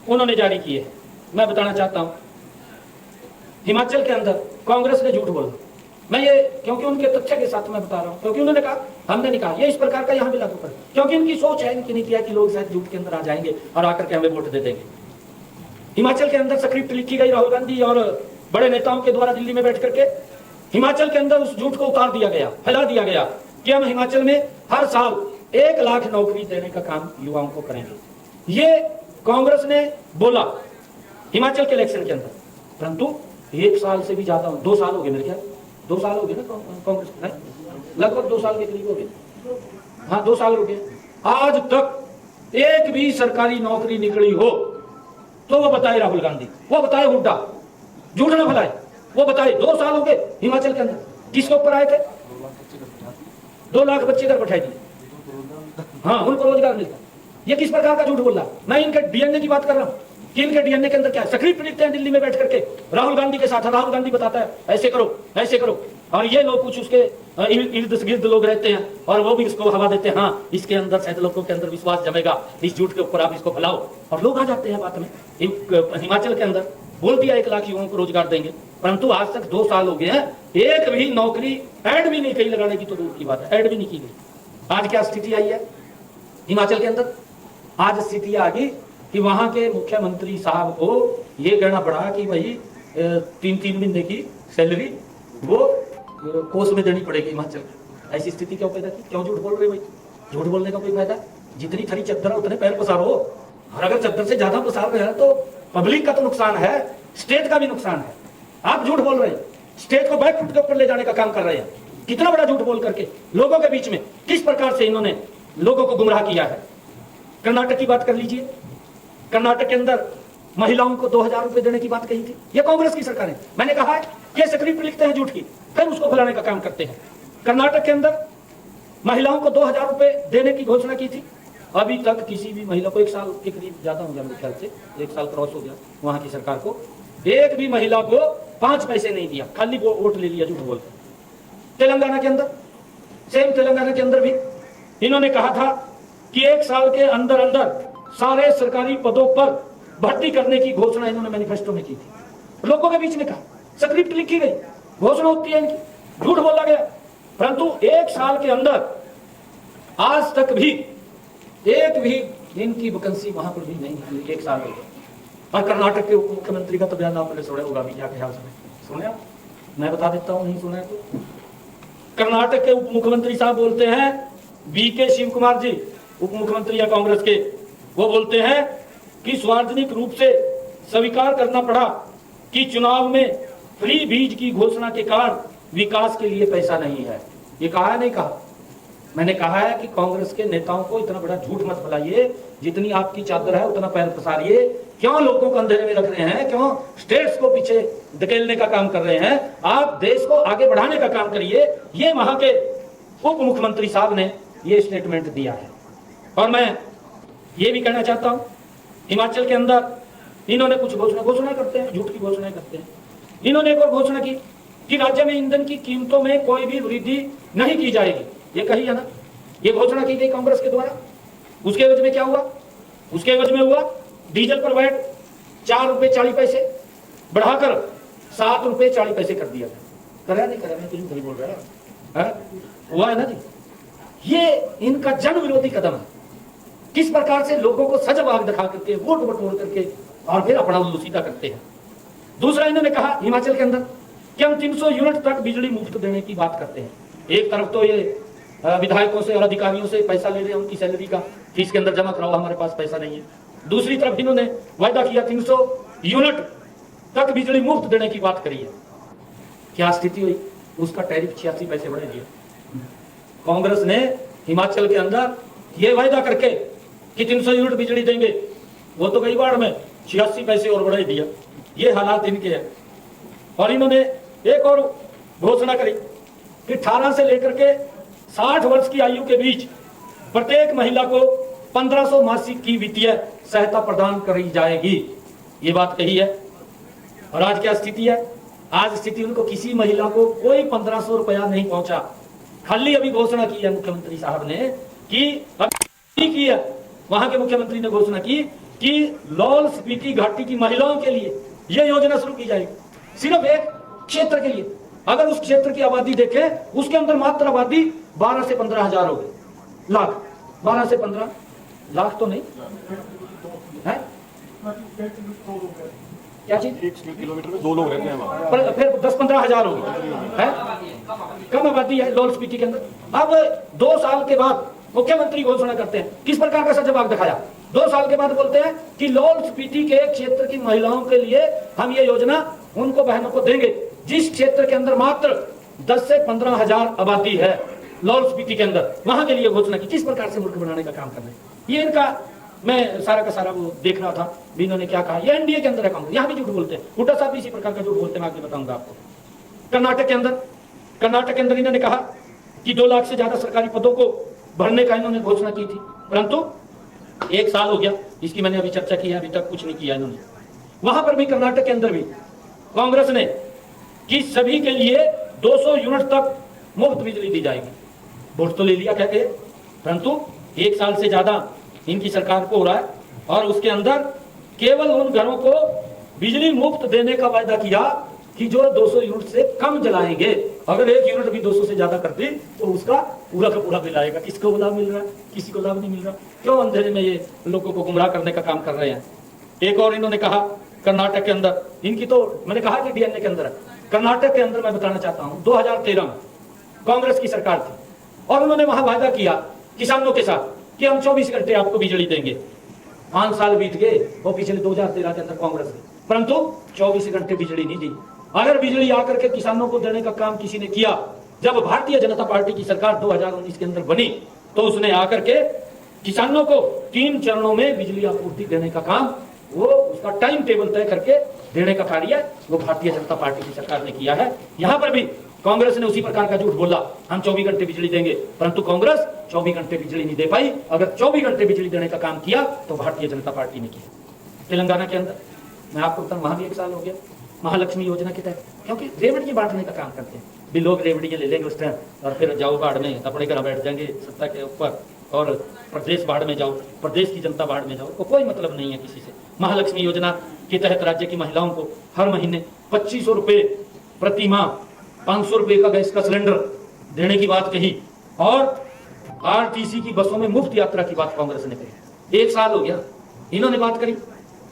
उन्होंने जारी किए। मैं बताना चाहता हूं, हिमाचल के अंदर कांग्रेस ने झूठ बोला। मैं ये क्योंकि उनके तथ्य के साथ मैं बता रहा हूँ, क्योंकि उन्होंने कहा, हमने नहीं कहा, ये इस प्रकार का यहाँ भी लागू करें, क्योंकि इनकी सोच है, इनकी नीति है कि लोग शायद झूठ के अंदर आ जाएंगे और आकर के हमें वोट दे देंगे। हिमाचल के अंदर स्क्रिप्ट लिखी गई राहुल गांधी और बड़े नेताओं के द्वारा दिल्ली में बैठ करके हिमाचल के अंदर उस झूठ को उतार दिया गया, फैला दिया गया कि हम हिमाचल में हर साल 1 लाख नौकरी देने का काम युवाओं को करेंगे। ये कांग्रेस ने बोला हिमाचल के इलेक्शन के अंदर, परंतु 1 साल से भी ज्यादा, 2 साल हो गए मेरे ख्याल, 2 साल हो गए ना कांग्रेस, लगभग 2 साल के करीब हो गए, हाँ 2 साल हो गए, आज तक एक भी सरकारी नौकरी निकली हो तो वो बताए राहुल गांधी, वो बताए हुड्डा, झूठ ना फैलाए, वो बताए 2 साल हो गए हिमाचल के अंदर किसके ऊपर आए थे, 2 लाख बच्चे घर बैठाए दिए, हाँ उनको रोजगार मिलता। ये किस प्रकार का झूठ बोल रहा? मैं इनके डीएनए की बात कर रहा हूँ कि इनके डीएनए के अंदर क्या स्क्रिप्ट लिखते हैं दिल्ली में बैठ करके राहुल गांधी के साथ, राहुल गांधी बताता है ऐसे करो ऐसे करो, और ये लोग कुछ उसके इर्द गिर्द लोग रहते हैं और वो भी इसको हवा देते हैं, हाँ इसके अंदर शायद लोगों के अंदर विश्वास जमेगा, इस झूठ के ऊपर आप इसको फैलाओ, और लोग आ जाते हैं बात में। हिमाचल के अंदर बोल दिया 1 लाख युवाओं को रोजगार देंगे, परंतु आज तक 2 साल हो गए हैं, एक भी नौकरी ऐड भी नहीं कहीं लगाने की तो दूर की बात है, ऐड भी नहीं की गई। आज क्या स्थिति आई है हिमाचल के अंदर? आज स्थिति आ गई कि वहां के मुख्यमंत्री साहब को ये कहना पड़ा कि भाई 3-3 महीने की सैलरी वो कोष में देनी पड़ेगी हिमाचल। ऐसी स्थिति क्यों पैदा की? क्यों झूठ बोल रहे भाई? झूठ बोलने का कोई फायदा? जितनी थरी चद्दर उतने पैर पसारो, और अगर चद्दर से ज्यादा पसार रहे हैं तो पब्लिक का तो नुकसान है, स्टेट का भी नुकसान है। आप झूठ बोल रहे हैं, स्टेट को बैकफुट के ऊपर ले जाने का काम कर रहे हैं। कितना बड़ा झूठ बोल करके लोगों के बीच में किस प्रकार से इन्होंने लोगों को गुमराह किया है। कर्नाटक की बात कर लीजिए, कर्नाटक के अंदर महिलाओं को 2000 रुपए देने की बात कही थी, ये कांग्रेस की सरकार है। मैंने कहा है ये स्क्रिप्ट लिखते हैं झूठ की, फिर उसको फैलाने का काम करते हैं। कर्नाटक के अंदर महिलाओं को 2000 रुपए देने की घोषणा की थी, अभी तक किसी भी महिला को, 1 साल के करीब ज्यादा हो गया मेरे ख्याल से, 1 साल क्रॉस हो गया वहां की सरकार को, एक भी महिला को 5 पैसे नहीं दिया, खाली वोट ले लिया झूठ बोलकर। तेलंगाना के अंदर, सेम तेलंगाना के अंदर भी इन्होंने कहा था कि 1 साल के अंदर अंदर सारे सरकारी पदों पर भर्ती करने की घोषणा इन्होंने मैनिफेस्टो में की थी। लोगों के बीच में कहा, स्क्रिप्ट लिखी गई, घोषणा होती है इनकी, झूठ बोला गया, परंतु 1 साल के अंदर आज तक भी एक भी इनकी वैकेंसी वहां पर भी नहीं निकली, 1 साल हो गया। और कर्नाटक के उप मुख्यमंत्री का तो बयान आपने सुना होगा, अभी क्या ख्याल सुने? मैं बता देता हूं, नहीं सुना है तो। कर्नाटक के उप मुख्यमंत्री साहब बोलते हैं, बीके शिव कुमार जी, उप मुख्यमंत्री या कांग्रेस के, वो बोलते हैं कि सार्वजनिक रूप से स्वीकार करना पड़ा कि चुनाव में फ्री बीज की घोषणा के कारण विकास के लिए पैसा नहीं है। ये कहा है नहीं कहा? मैंने कहा है कि कांग्रेस के नेताओं को इतना बड़ा झूठ मत फैलाइए, जितनी आपकी चादर है उतना पैर पसारिए। क्यों लोगों को अंधेरे में रख रहे हैं? क्यों स्टेट्स को पीछे धकेलने का काम कर रहे हैं? आप देश को आगे बढ़ाने का काम करिए। ये वहां के उप मुख्यमंत्री साहब ने ये स्टेटमेंट दिया है। और मैं ये भी कहना चाहता हूं, हिमाचल के अंदर इन्होंने कुछ घोषणा करते हैं, झूठ की घोषणाएं करते हैं। इन्होंने एक और घोषणा की कि राज्य में ईंधन की कीमतों में कोई भी वृद्धि नहीं की जाएगी, ये कही है ना, ये घोषणा की गई कांग्रेस के द्वारा। उसके एवज में क्या हुआ? उसके एवज में हुआ डीजल पर वैट 4 रुपए 40 पैसे बढ़ाकर 7 रुपए 40 पैसे कर दिया। करा नहीं करा? मैं कुछ नहीं बोल रहा है, हुआ है ना जी। ये इनका जन विरोधी कदम है। किस प्रकार से लोगों को सजबाग दिखा करके, वोट बटोर करके और फिर अपना उल्लू करते हैं। दूसरा इन्होंने कहा हिमाचल के अंदर कि हम 300 यूनिट तक बिजली मुफ्त देने की बात करते हैं। एक तरफ तो ये विधायकों से और अधिकारियों से पैसा ले रहे हैं, उनकी सैलरी का फीस के अंदर जमा कराओ, हमारे पास पैसा नहीं है। दूसरी तरफ इन्होंने वायदा किया 300 यूनिट तक बिजली मुफ्त देने की बात करी है। क्या स्थिति हुई? उसका टैरिफ 86 पैसे बढ़ा दिया। कांग्रेस ने हिमाचल के अंदर ये वायदा करके कि 300 यूनिट बिजली देंगे, वो तो कई बार में 86 पैसे और बढ़ा दिया। ये हालात इनके हैं। और इन्होंने एक और घोषणा करी कि 18 से लेकर के 60 वर्ष की आयु के बीच प्रत्येक महिला को 1500 मासिक की वित्तीय सहायता प्रदान करी जाएगी। ये बात कही है। और आज क्या स्थिति है? आज स्थिति उनको किसी महिला को कोई 1500 रुपया नहीं पहुंचा। खाली अभी घोषणा की है मुख्यमंत्री साहब ने कि अभी की है, वहां के मुख्यमंत्री ने घोषणा की कि लाहौल स्पीति घाटी की महिलाओं के लिए यह योजना शुरू की जाएगी, सिर्फ एक क्षेत्र के लिए। अगर उस क्षेत्र की आबादी देखें, उसके अंदर मात्र आबादी 12 से 15 हजार हो गई, लाख, 12 से 15 लाख तो नहीं है, क्या चीज, 1 किलोमीटर में 2 लोग रहते हैं वहाँ। पर फिर 10-15 हजार हो गए, है कम आबादी है लाहौल स्पीति के अंदर। अब 2 साल के बाद मुख्यमंत्री घोषणा करते हैं, किस प्रकार का सजवाब दिखाया, 2 साल के बाद बोलते हैं कि लाहौल स्पीति के क्षेत्र की महिलाओं के लिए हम ये योजना उनको बहनों को देंगे जिस क्षेत्र के अंदर मात्र 10 से 15 हजार आबादी है लाहौल स्पीति के अंदर, वहां के लिए घोषणा की। किस प्रकार से मुल्क बनाने का काम कर रहे हैं ये, इनका मैं सारा का सारा वो देख रहा था भी इन्होंने क्या कहा। ये एनडीए के अंदर है कांग्रेस, यहाँ भी झूठ बोलते हैं, हुड्डा साहब भी इसी प्रकार का झूठ बोलते हैं, मैं आगे बताऊंगा आपको। कर्नाटक के अंदर इन्होंने कहा कि 2 लाख से ज्यादा सरकारी पदों को भरने का इन्होंने घोषणा की थी, परंतु 1 साल हो गया, इसकी मैंने अभी चर्चा की है, अभी तक कुछ नहीं किया इन्होंने। वहां पर भी कर्नाटक के अंदर भी कांग्रेस ने कि सभी के लिए 200 यूनिट तक मुफ्त बिजली दी जाएगी, वोट तो ले लिया क्या कहे, परंतु 1 साल से ज्यादा इनकी सरकार को हो रहा है और उसके अंदर केवल उन घरों को बिजली मुफ्त देने का वायदा किया कि जो 200 यूनिट से कम जलाएंगे। अगर 1 यूनिट भी 200 से ज्यादा करती तो उसका पूरा का पूरा बिल आएगा। किसको लाभ मिल रहा है, किसी को लाभ नहीं मिल रहा। क्यों अंधेरे में ये लोगों को गुमराह करने का काम कर रहे हैं। एक और इन्होंने कहा कर्नाटक के अंदर, इनकी तो मैंने कहा कि डीएनए के अंदर है, कर्नाटक के अंदर मैं बताना चाहता हूं 2013 में कांग्रेस की सरकार थी और उन्होंने वहां वायदा किया किसानों के साथ कि हम 24 घंटे आपको बिजली देंगे। 5 साल बीत गए वो पिछले 2013 के अंदर कांग्रेस ने, परंतु 24 घंटे बिजली नहीं दी। अगर बिजली आकर के किसानों को देने का काम किसी ने किया, जब भारतीय जनता पार्टी की सरकार 2019 के अंदर बनी तो उसने आकर के किसानों को 3 चरणों में बिजली आपूर्ति देने का काम, वो उसका टाइम टेबल तय करके देने का कार्य वो भारतीय जनता पार्टी की सरकार ने किया है। यहां पर भी कांग्रेस ने उसी प्रकार का झूठ बोला, हम 24 घंटे बिजली देंगे, परंतु कांग्रेस 24 घंटे बिजली नहीं दे पाई। अगर 24 घंटे बिजली देने का काम किया तो भारतीय जनता पार्टी ने किया। तेलंगाना के अंदर मैं आपको बताऊं, वहां भी 1 साल हो गया महालक्ष्मी योजना के तहत, क्योंकि रेवड़ी बांटने का काम करते हैं भी लोग रेवड़ियां ले लेंगे उस टाइम और फिर जाओ बाढ़ में, अपने घर बैठ जाएंगे सत्ता के ऊपर और प्रदेश बाढ़ में जाओ, प्रदेश की जनता बाढ़ में जाओ, को कोई मतलब नहीं है किसी से। महालक्ष्मी योजना के तहत राज्य की महिलाओं को हर महीने 2500 रुपए प्रति माह 500 रुपए का गैस का सिलेंडर देने की बात कही और आरटीसी की बसों में मुफ्त यात्रा की बात कांग्रेस ने कही। 1 साल हो गया इन्होंने बात करी,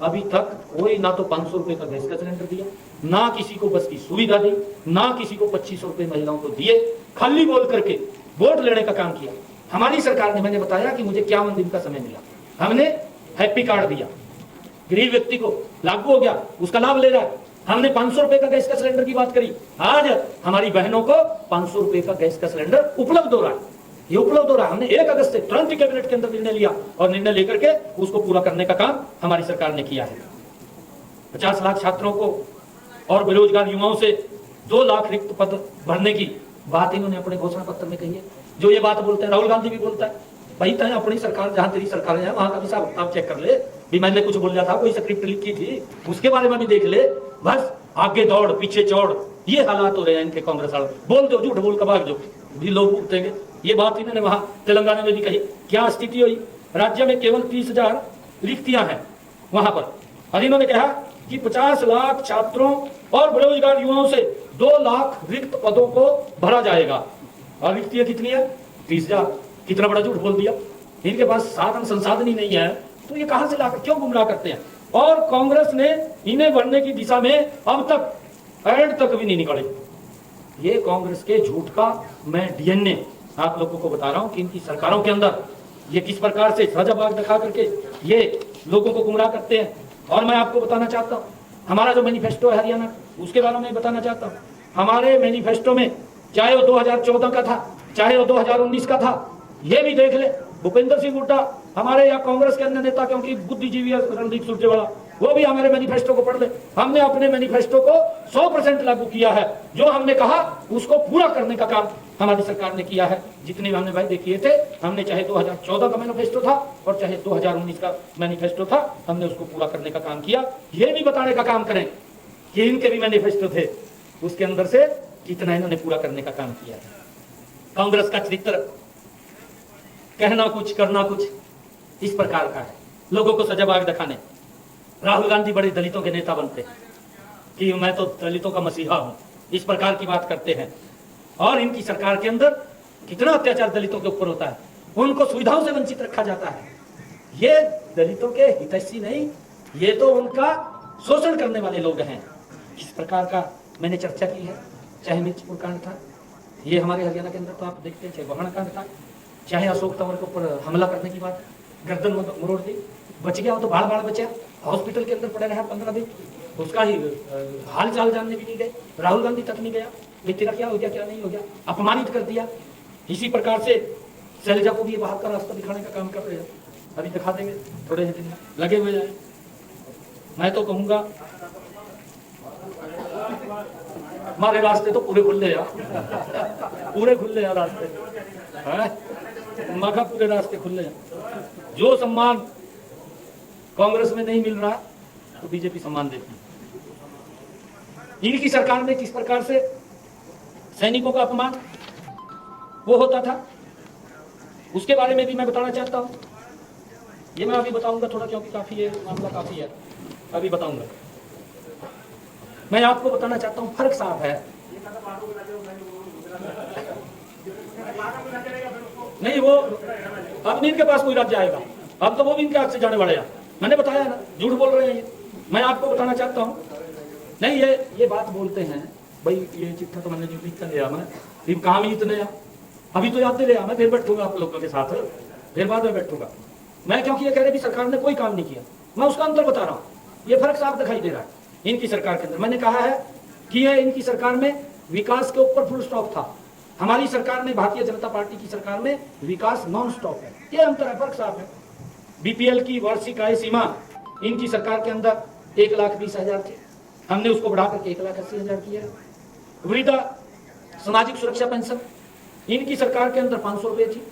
अभी तक कोई ना तो 500 रुपए का गैस का सिलेंडर दिया, ना किसी को बस की सुविधा दी, ना किसी को 2500 रुपए महिलाओं को दिए, खाली बोल करके वोट लेने का काम किया। हमारी सरकार ने, मैंने बताया कि मुझे 51 दिन का समय मिला, हमने हैप्पी कार्ड दिया, गरीब व्यक्ति को लागू हो गया, उसका लाभ ले रहा है। हमने 500 रुपए का गैस का सिलेंडर की बात करी, आज हमारी बहनों को 500 रुपए का गैस का सिलेंडर उपलब्ध हो रहा है, ये उपलब्ध हो रहा है। हमने 1 अगस्त से तुरंत कैबिनेट के अंदर निर्णय लिया और निर्णय लेकर के उसको पूरा करने का काम हमारी सरकार ने किया है। 50 लाख छात्रों को और बेरोजगार युवाओं से 2 लाख रिक्त पद भरने की बात इन्होंने अपने घोषणा पत्र में कही है। जो ये बात बोलते हैं, राहुल गांधी भी बोलता है, भाई तय अपनी सरकार, जहां तेरी सरकार है वहां का भी हिसाब किताब चेक कर ले, भी मैंने कुछ बोला था, कोई स्क्रिप्ट लिखी थी उसके बारे में भी देख ले, बस आगे दौड़ पीछे चौड़, ये हालात हो रहे हैं इनके कांग्रेस वाले। बोल दो, झूठ बोल कर भाग दो, भी लोग उठेंगे। ये बात इन्होंने वहां तेलंगाना में भी कही। क्या स्थिति हुई, राज्य में केवल 30,000 रिक्तियां हैं वहां पर, और इन्होंने कहा कि 50 लाख छात्रों और बेरोजगार युवाओं से 2 लाख रिक्त पदों को भरा जाएगा। और रिक्तियां कितनी है, 30,000। कितना बड़ा झूठ बोल दिया। इनके पास साधन संसाधन ही नहीं है तो ये कहां से लाकर, क्यों गुमराह करते हैं। और कांग्रेस ने इन्हें भरने की दिशा में अब तक एड तक भी नहीं निकाले। ये कांग्रेस के झूठ का मैं डीएनए आप लोगों को बता रहा हूं कि इनकी सरकारों के अंदर ये किस प्रकार से सजाबाग दिखा करके ये लोगों को गुमराह करते हैं। और मैं आपको बताना चाहता हूं, हमारा जो मैनिफेस्टो है हरियाणा, उसके बारे में बताना चाहता हूं। हमारे मैनिफेस्टो में चाहे वो 2014 का था, चाहे वो 2019 का था, ये भी देख ले। भूपेंद्र सिंह हुड्डा हमारे यहाँ कांग्रेस के अन्य नेता, क्योंकि बुद्धिजीवी है रणदीप सुरजेवाला, वो भी हमारे मैनिफेस्टो को पढ़ ले। हमने अपने मैनिफेस्टो को 100% लागू किया है। जो हमने कहा उसको पूरा करने का काम हमारी सरकार ने किया है। जितने हमने वायदे किए थे, हमने चाहे 2014 का मैनिफेस्टो था और चाहे 2019 का मैनिफेस्टो था, हमने उसको पूरा करने का काम किया। ये भी बताने का काम करें कि इनके भी मैनिफेस्टो थे, उसके अंदर से कितना इन्होंने पूरा करने का काम किया है। कांग्रेस का चरित्र कहना कुछ करना कुछ इस प्रकार का है, लोगों को सजाबाग दिखाने। राहुल गांधी बड़े दलितों के नेता बनते कि मैं तो दलितों का मसीहा हूं, इस प्रकार की बात करते हैं। और इनकी सरकार के अंदर कितना अत्याचार दलितों के ऊपर होता है, उनको सुविधाओं से वंचित रखा जाता है। ये दलितों के हितैषी नहीं, ये तो उनका शोषण करने वाले लोग हैं। इस प्रकार का मैंने चर्चा की है। चाहे मिर्चपुर कांड था, ये हमारे हरियाणा के अंदर तो आप देखते हैं, चाहे गोहाना कांड था, चाहे अशोक तंवर के ऊपर हमला करने की बात, गर्दन मरोड़ दी, बच गया वो तो बाढ़ बाढ़ बचा, हॉस्पिटल के अंदर पड़े रहा 15 दिन, उसका ही हाल चाल जानने भी नहीं गए, राहुल गांधी तक नहीं गया कि तेरा क्या हो गया क्या नहीं हो गया, अपमानित कर दिया। इसी प्रकार से शैलजा को भी बाहर का रास्ता दिखाने का काम कर रहे हैं, अभी दिखा देंगे, थोड़े ही दिन लगे हुए हैं। मैं तो कहूंगा हमारे रास्ते तो पूरे खुले यार, पूरे खुले यार रास्ते, मगा पूरे रास्ते खुले हैं। जो सम्मान कांग्रेस में नहीं मिल रहा तो बीजेपी सम्मान देती है। इनकी सरकार में किस प्रकार से सैनिकों का अपमान वो होता था, उसके बारे में भी मैं बताना चाहता हूं। ये मैं अभी बताऊंगा थोड़ा, क्योंकि काफी है मामला, काफी है, अभी बताऊंगा। मैं आपको बताना चाहता हूं, फर्क साफ है। नहीं वो अब इनके पास कोई राज्य आएगा, अब तो वो भी इनके हाथ से जाने वाले हैं। मैंने बताया ना, झूठ बोल रहे हैं ये। मैं आपको बताना चाहता हूं, नहीं ये बात बोलते हैं भाई, ये चिट्ठा तो मैंने जो लिख कर लिया, मैं काम ही इतने अभी तो याद दे लिया, मैं फिर बैठूंगा आप लोगों के साथ, फिर बाद में बैठूंगा मैं, क्योंकि ये कह रहे भी सरकार ने कोई काम नहीं किया। मैं उसका अंतर बता रहा हूँ, ये फर्क साफ दिखाई दे रहा है इनकी सरकार के अंदर। मैंने कहा है कि ये इनकी सरकार में विकास के ऊपर फुल स्टॉप था, हमारी सरकार में, भारतीय जनता पार्टी की सरकार में विकास नॉन स्टॉप है। ये अंतर है, फर्क साफ है। बीपीएल की वार्षिक आय सीमा इनकी सरकार के अंदर 1,20,000 थी, हमने उसको बढ़ा करके 1,80,000 किया। वृद्धा सामाजिक सुरक्षा पेंशन इनकी सरकार के अंदर 500 रुपए थी,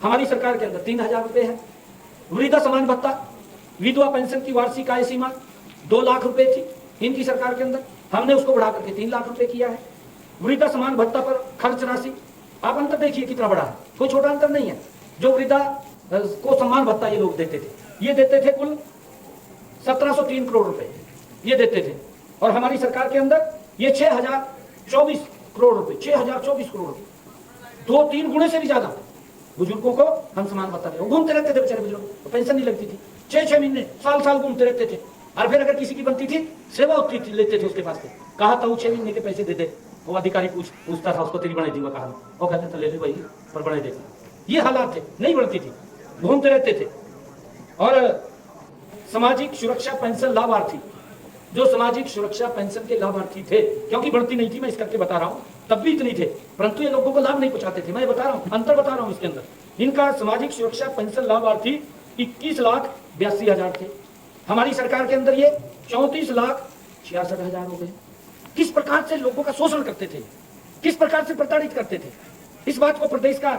हमारी सरकार के अंदर 3,000 रुपए है। वृद्धा समान भत्ता, विधवा पेंशन की वार्षिक आय सीमा 2 लाख रुपए थी इनकी सरकार के अंदर, हमने उसको बढ़ा करके 3 लाख रुपए किया है। वृद्धा समान भत्ता पर खर्च राशि, आप अंतर देखिए कितना बड़ा है, कोई छोटा अंतर नहीं है। जो वृद्धा को सम्मान भत्ता ये लोग देते थे, ये देते थे कुल 1703 करोड़ रुपए ये देते थे, और हमारी सरकार के अंदर ये 6,024 करोड़ रुपए, 6,024 करोड़ रुपए, 2-3 गुणे से भी ज्यादा बुजुर्गों को हम सम्मान भत्ता दे। घूमते रहते थे बेचारे बुजुर्ग, तो पेंशन नहीं लगती थी, 6-6 महीने साल घूमते रहते थे। और फिर अगर किसी की बनती थी, सेवा उतनी लेते थे उसके पास से, कहा था वो 6 महीने के पैसे दे दे, वो अधिकारी पूछता था उसको, तेरी बनाई दूंगा, कहा वो कहते था ले ले भाई पर बनाई देगा। ये हालात थे, नहीं बढ़ती थी, घूमते रहते थे। और सामाजिक सुरक्षा पेंशन लाभार्थी, जो सामाजिक सुरक्षा पेंशन के लाभार्थी थे, क्योंकि बढ़ती नहीं थी, मैं इस करके बता रहा हूं, तब भी इतनी थे, परंतु ये लोगों को लाभ नहीं पहुंचाते थे। मैं बता रहा हूं, अंतर बता रहा हूं इसके अंदर। इनका सामाजिक सुरक्षा पेंशन लाभार्थी 21,82,000 थे, हमारी सरकार के अंदर ये 34,66,000 हो गए। किस प्रकार से लोगों का शोषण करते थे, किस प्रकार से प्रताड़ित करते थे, इस बात को प्रदेश का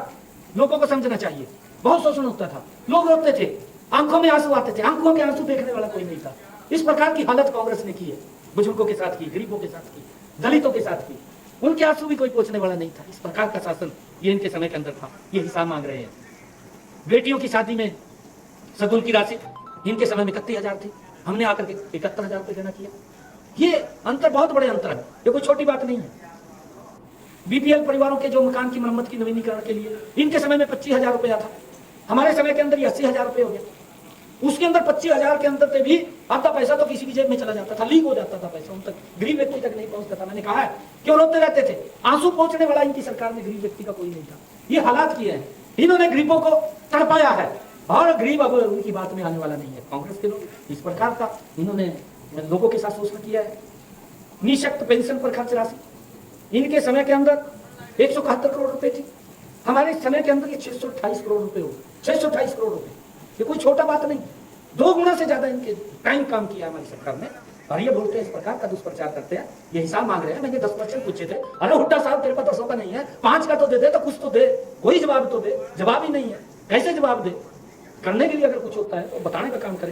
लोगों को समझना चाहिए। बहुत शोषण होता था, लोग रोते थे, आंखों में आंसू आते थे, आंखों के आंसू देखने वाला कोई नहीं था। इस प्रकार की हालत कांग्रेस ने की है, बुजुर्गों के साथ की, गरीबों के साथ की, दलितों के साथ की, उनके आंसू भी कोई पोंछने वाला नहीं था। इस प्रकार का शासन ये इनके समय के अंदर था। ये हिसाब मांग रहे हैं। बेटियों की शादी में सगुन की राशि इनके समय में 31,000 थी, हमने आकर के 71,000 रुपए देना किया। ये अंतर बहुत बड़े अंतर है, ये कोई छोटी बात नहीं है। बीपीएल परिवारों के जो मकान की मरम्मत की नवीनीकरण के लिए इनके समय में 25,000 रुपया था, हमारे समय के अंदर ये 80,000 रुपए हो गया। उसके अंदर 25,000 के अंदर से भी आधा पैसा तो किसी की जेब में चला जाता था, लीक हो जाता था पैसा, उन तक गरीब व्यक्ति तक नहीं पहुंचता था। मैंने कहा है क्यों रोते रहते थे, आंसू पहुंचने वाला इनकी सरकार में गरीब व्यक्ति का कोई नहीं था। ये हालात किए हैं, इन्होंने गरीबों को तड़पाया है, और गरीब अब उनकी बात में आने वाला नहीं है। कांग्रेस के लोग इस प्रकार का इन्होंने लोगों के साथ शोषण किया है। निःशक्त पेंशन पर खर्च राशि इनके समय के अंदर 171 करोड़ रुपए थी, हमारे समय के अंदर ये 628 करोड़ रुपए हो, 628 करोड़ रुपए। ये कोई छोटा बात नहीं, 2 गुना से ज्यादा इनके टाइम काम किया हमारी सरकार ने। और ये बोलते हैं इस प्रकार का दुष्प्रचार करते हैं, ये हिसाब मांग रहे हैं। मैंने 10% पूछे थे, अरे हुड्डा साहब तेरे पास 10 का नहीं है, 5 का तो दे दे, तो कुछ तो दे, कोई जवाब तो दे। जवाब ही नहीं है, कैसे जवाब दे? करने के लिए अगर कुछ होता है तो बताने का काम करे।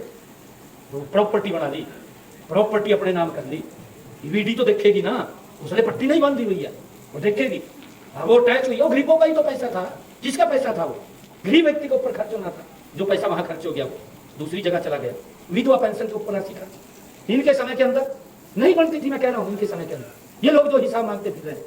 तो प्रॉपर्टी बना ली, प्रॉपर्टी अपने नाम कर ली, ईडी तो देखेगी ना, उसने पट्टी नहीं बांधी हुई है, वो देखेगी। वो टैक्स हुई, वो गरीबों का ही तो पैसा था। किसका पैसा था? वो गरीब व्यक्ति के ऊपर खर्च होना था, जो पैसा वहां खर्च हो गया वो दूसरी जगह चला गया। विधवा पेंशन के ऊपर राशि खर्च इनके समय के अंदर नहीं बनती थी, मैं कह रहा हूं इनके समय के अंदर ये लोग जो हिसाब मांगते फिर रहे हैं,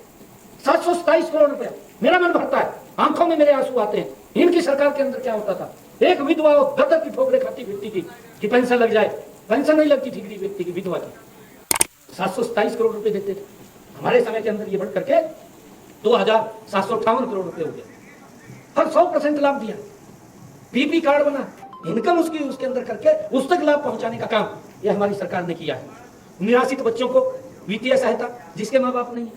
727 करोड़ रुपया। मेरा मन भरता है, आंखों में मेरे आंसू आते हैं। इनकी सरकार के अंदर क्या होता था, एक विधवा दर की ठोकरें खाती फिरती थी कि पेंशन लग जाए, पेंशन नहीं लगती थी गरीब व्यक्ति की, विधवा की। 727 करोड़ रुपए देते थे। हमारे समय के अंदर ये बढ़ करके 2758 करोड़ रुपए हो गए। हर 100% लाभ दिया, पीपी कार्ड बना, इनकम उसके अंदर करके उस तक लाभ पहुंचाने का काम ये हमारी सरकार ने किया है। निराश्रित बच्चों को वित्तीय सहायता, जिसके माँ बाप नहीं है,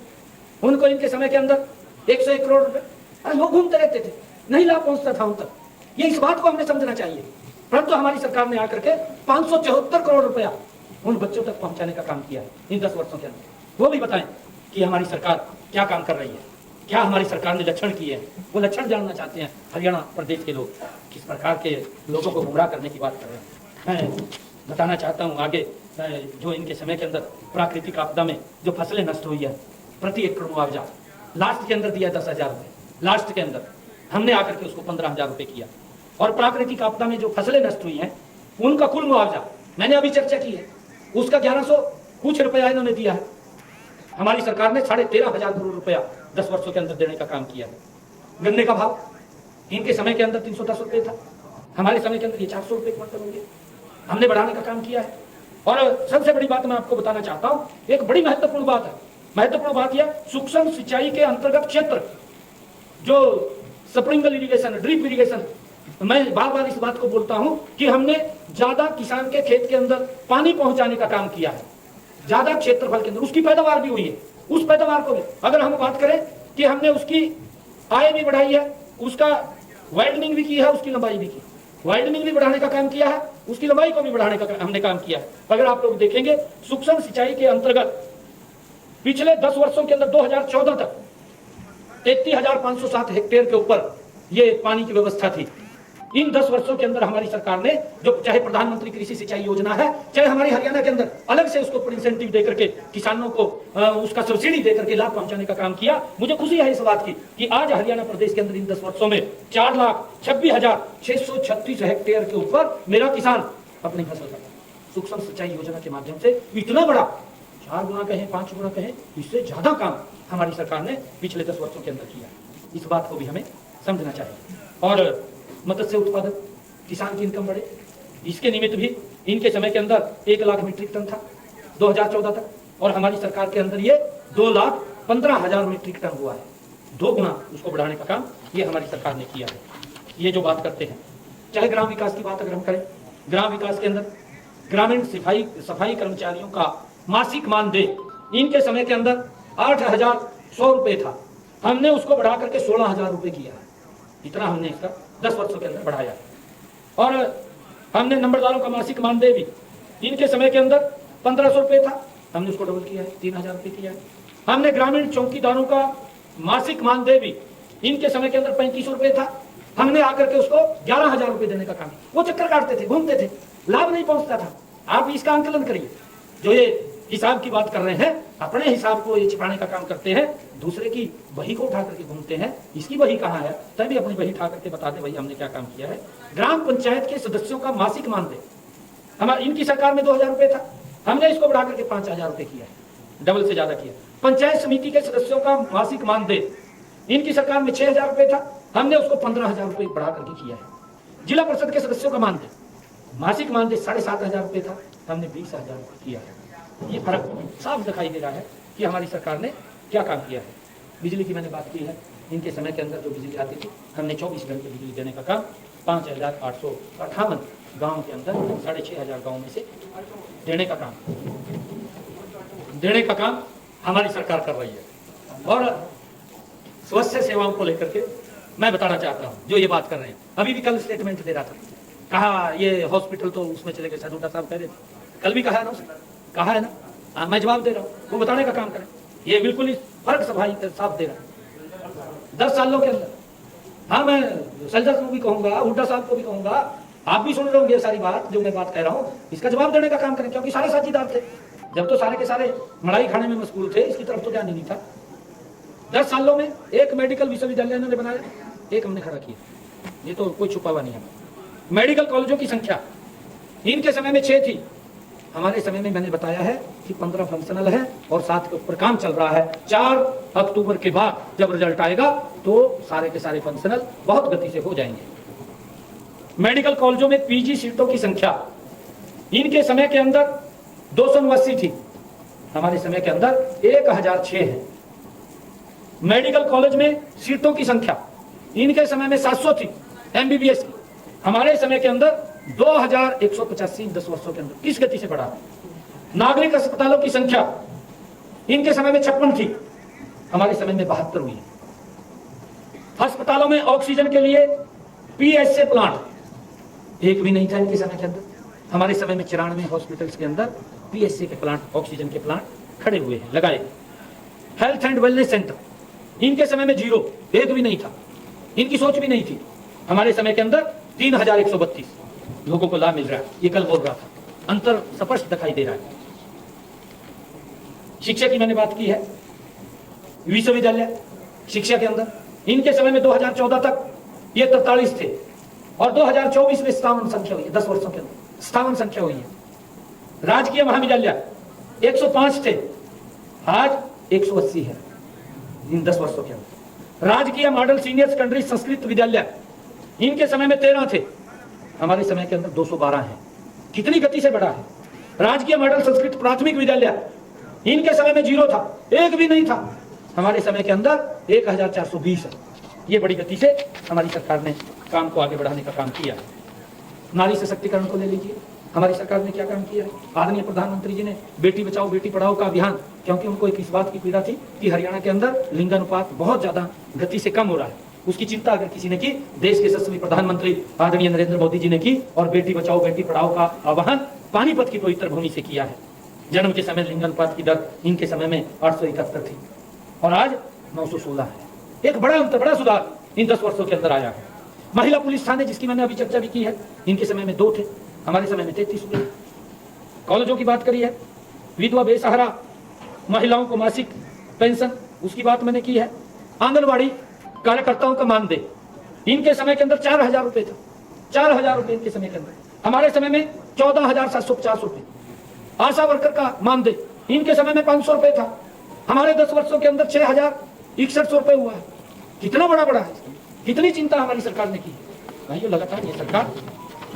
उनको इनके समय के अंदर 101 करोड़ रुपए। अरे लोग घूमते रहते थे, नहीं लाभ पहुंचता था उन तक। ये इस बात को हमने समझना चाहिए। परंतु हमारी सरकार ने आकर के 574 करोड़ रुपया उन बच्चों तक पहुंचाने का काम किया है इन 10 वर्षों के अंदर। वो भी बताएं कि हमारी सरकार क्या काम कर रही है, क्या हमारी सरकार ने लक्षण किए हैं। वो लक्षण जानना चाहते हैं हरियाणा प्रदेश के लोग, किस प्रकार के लोगों को गुमराह करने की बात कर रहे हैं। मैं बताना चाहता हूँ आगे, जो इनके समय के अंदर प्राकृतिक आपदा में जो फसलें नष्ट हुई है, प्रति एकड़ मुआवजा लास्ट के अंदर दिया 10,000 रुपये। लास्ट के अंदर हमने आकर के उसको 15,000 रुपये किया। और प्राकृतिक आपदा में जो फसलें नष्ट हुई हैं उनका कुल मुआवजा मैंने अभी चर्चा की है, उसका 1100 कुछ रुपया इन्होंने दिया है। हमारी सरकार ने 13,500 करोड़ रुपया 10 वर्षों के अंदर देने का काम किया है। गन्ने का भाव इनके समय के अंदर 310 रुपये था, हमारे समय के अंदर ये 400 रुपये क्विंटल होंगे। हमने बढ़ाने का काम किया है। और सबसे बड़ी बात मैं आपको बताना चाहता हूँ, एक बड़ी महत्वपूर्ण बात है। महत्वपूर्ण बात यह, सूक्ष्म सिंचाई के अंतर्गत क्षेत्र जो स्प्रिंकल इरिगेशन, ड्रिप इरिगेशन, मैं बार बार इस बात को बोलता हूं कि हमने ज्यादा किसान के खेत के अंदर पानी पहुंचाने का काम किया है, ज्यादा क्षेत्रफल के अंदर उसकी पैदावार भी हुई है। उस पैदावार को भी अगर हम बात करें कि हमने उसकी आय भी बढ़ाई है, उसका वाइडनिंग भी की है, उसकी लंबाई भी की, वाइडनिंग भी बढ़ाने का काम किया है, उसकी लंबाई को भी बढ़ाने का हमने काम किया है। अगर आप लोग देखेंगे सूक्ष्म सिंचाई के अंतर्गत पिछले 10 वर्षों के अंदर 2014 तक 33,507 हेक्टेयर के ऊपर ये पानी की व्यवस्था थी। इन 10 वर्षों के अंदर हमारी सरकार ने, जो चाहे प्रधानमंत्री कृषि सिंचाई योजना है, चाहे हमारी हरियाणा के अंदर अलग से उसको इंसेंटिव देकर के किसानों को उसका सब्सिडी देकर के लाभ पहुंचाने का काम किया। मुझे खुशी है इस बात की कि आज हरियाणा प्रदेश के अंदर इन 10 वर्षों में 4,26,636 हेक्टेयर के ऊपर मेरा किसान अपनी फसल का सूक्ष्म सिंचाई योजना के माध्यम से इतना बड़ा, 4 गुना कहें 5 गुना कहें, इससे ज्यादा काम हमारी सरकार ने पिछले 10 वर्षों के अंदर किया। इस बात को भी हमें समझना चाहिए। और मत्स्य उत्पादन, किसान की इनकम बढ़े, इसके निमित्त भी इनके समय के अंदर 1 लाख मीट्रिक टन था 2014 तक, और हमारी सरकार के अंदर ये 2,15,000 मीट्रिक टन हुआ है। 2 गुना उसको बढ़ाने का काम ये हमारी सरकार ने किया है। ये जो बात करते हैं, चाहे ग्राम विकास की बात अगर हम करें, ग्राम विकास के अंदर ग्रामीण सफाई कर्मचारियों का मासिक मानदेय इनके समय के अंदर 8,100 रुपये था, हमने उसको बढ़ा करके 16,000 रुपये किया है। इतना हमने इसका 10 वर्षों के अंदर बढ़ाया। और हमने नंबरदारों का मासिक मानदेय भी इनके समय के अंदर 1,500 रुपये था, हमने उसको डबल किया है, 3,000 रुपये किया है। हमने ग्रामीण चौकीदारों का मासिक मानदेय भी इनके समय के अंदर 3,500 रुपये था, हमने आकर के उसको 11,000 रुपये देने का काम। वो चक्कर काटते थे, घूमते थे, लाभ नहीं पहुंचता था। आप इसका आंकलन करिए, जो ये हिसाब की बात कर रहे हैं, अपने हिसाब को ये छिपाने का काम करते हैं, दूसरे की बही को उठा करके घूमते हैं। इसकी बही कहाँ है, तभी अपनी बही उठा करके बताते भाई हमने क्या काम किया है। ग्राम पंचायत के सदस्यों का मासिक मानदेय हमारी इनकी सरकार में 2,000 रुपये था, हमने इसको बढ़ा करके 5,000 रुपये किया है, डबल से ज्यादा किया। पंचायत समिति के सदस्यों का मासिक मानदेय इनकी सरकार में 6,000 रुपये था, हमने उसको 15,000 रुपये बढ़ा करके किया है। जिला परिषद के सदस्यों का मानदेय मासिक मानदेय 7,500 रुपये था, हमने 20,000 रुपये किया है। ये फर्क साफ दिखाई दे रहा है कि हमारी सरकार ने क्या काम किया है। बिजली की मैंने बात की है, इनके समय के अंदर जो बिजली आती थी, हमने 24 घंटे बिजली देने का काम 5,858 गाँव के अंदर 6,500 गाँव में से देने का काम हमारी सरकार कर रही है। और स्वास्थ्य सेवाओं को लेकर के मैं बताना चाहता हूँ, जो ये बात कर रहे हैं, अभी भी कल स्टेटमेंट दे रहा था, कहा ये हॉस्पिटल तो उसमें चले गए, साधुटा साहब कह रहे थे, कल भी कहा है ना, कहा है ना, मैं जवाब दे रहा हूँ, वो बताने का काम करें। ये बिल्कुल ही फर्क साफ दे रहा है 10 सालों के अंदर। हाँ, मैं सलजा को भी कहूंगा, हुड्डा साहब को भी कहूंगा, आप भी सुन रहे होंगे सारी बात जो मैं बात कह रहा हूँ, इसका जवाब देने का काम करें, क्योंकि सारे साझीदार थे। जब तो सारे के सारे मलाई खाने में मशगूल थे, इसकी तरफ तो ध्यान ही नहीं था। 10 सालों में एक मेडिकल विश्वविद्यालय इन्होंने बनाया, एक हमने खड़ा किया, ये तो कोई छुपा हुआ नहीं है। मेडिकल कॉलेजों की संख्या इनके समय में 6 थी, हमारे समय में मैंने बताया है कि 15 फंक्शनल है और 7 के ऊपर काम चल रहा है। 4 अक्टूबर के बाद जब रिजल्ट आएगा तो सारे के सारे फंक्शनल बहुत गति से हो जाएंगे। मेडिकल कॉलेजों में पीजी सीटों की संख्या इनके समय के अंदर 289 थी, हमारे समय के अंदर 1006 है। मेडिकल कॉलेज में सीटों की संख्या इनके समय में 700 थी एमबीबीएस की, हमारे समय के अंदर 2185 10 वर्षों के अंदर किस गति से बढ़ा है। नागरिक अस्पतालों की संख्या इनके समय में 56 थी, हमारे समय में 72 हुई है। अस्पतालों में ऑक्सीजन के लिए पीएसए प्लांट एक भी नहीं था इनके समय के अंदर, हमारे समय में 94 हॉस्पिटल्स के अंदर पीएसए के प्लांट, ऑक्सीजन के प्लांट खड़े हुए हैं, लगाए। हेल्थ एंड वेलनेस सेंटर इनके समय में 0 एक भी नहीं था, इनकी सोच भी नहीं थी, हमारे समय के अंदर 3132 लोगों को लाभ मिल रहा है। ये कल बोल रहा था, अंतर स्पष्ट दिखाई दे रहा है। शिक्षा की मैंने बात की है, विश्वविद्यालय शिक्षा के अंदर इनके समय में 2014 तक ये 43 थे और 2024 में 57 संख्या हुई है, 10 वर्षों के अंदर 57 संख्या हुई है। राजकीय महाविद्यालय 105 थे, आज 180 है इन 10 वर्षों के अंदर। राजकीय मॉडल सीनियर सेकेंडरी संस्कृत विद्यालय इनके समय में 13 थे, हमारे समय के अंदर 212 है। कितनी गति से बढ़ा है। राजकीय मॉडल संस्कृत प्राथमिक विद्यालय इनके समय में 0 था, एक भी नहीं था, हमारे समय के अंदर 1420 है। ये बड़ी गति से हमारी सरकार ने काम को आगे बढ़ाने का काम किया है। नारी सशक्तिकरण को ले लीजिए, हमारी सरकार ने क्या काम किया है। आदरणीय प्रधानमंत्री जी ने बेटी बचाओ बेटी पढ़ाओ का अभियान, क्योंकि उनको एक इस बात की पीड़ा थी कि हरियाणा के अंदर लिंगानुपात बहुत ज्यादा गति से कम हो रहा है, उसकी चिंता अगर किसी ने की, देश के यशस्वी प्रधानमंत्री आदरणीय नरेंद्र मोदी जी ने की और बेटी बचाओ बेटी पढ़ाओ का आह्वान पानीपत की पवित्र भूमि से किया है। जन्म के समय लिंगानुपात की दर इनके समय में 871 थी और आज 916 है। एक बड़ा अंतर, बड़ा सुधार इन 10 वर्षों के अंदर आया है। महिला पुलिस थाने जिसकी मैंने अभी चर्चा भी की है, इनके समय में 2 थे, हमारे समय में 33 हुए। कॉलेजों की बात करी है, विधवा बेसहारा महिलाओं को मासिक पेंशन उसकी बात मैंने की है। आंगनबाड़ी कार्यकर्ताओं का मानदेय इनके समय के अंदर 4000 रुपए था, 4000 रुपए इनके समय के अंदर, हमारे समय में 14750 रुपए। आशा वर्कर का मानदेय इनके समय में 500 रुपए था, हमारे 10 वर्षों के अंदर 6061 रुपए हुआ है। कितना बड़ा है, कितनी चिंता हमारी सरकार ने की है। भाइयों, लगातार ये सरकार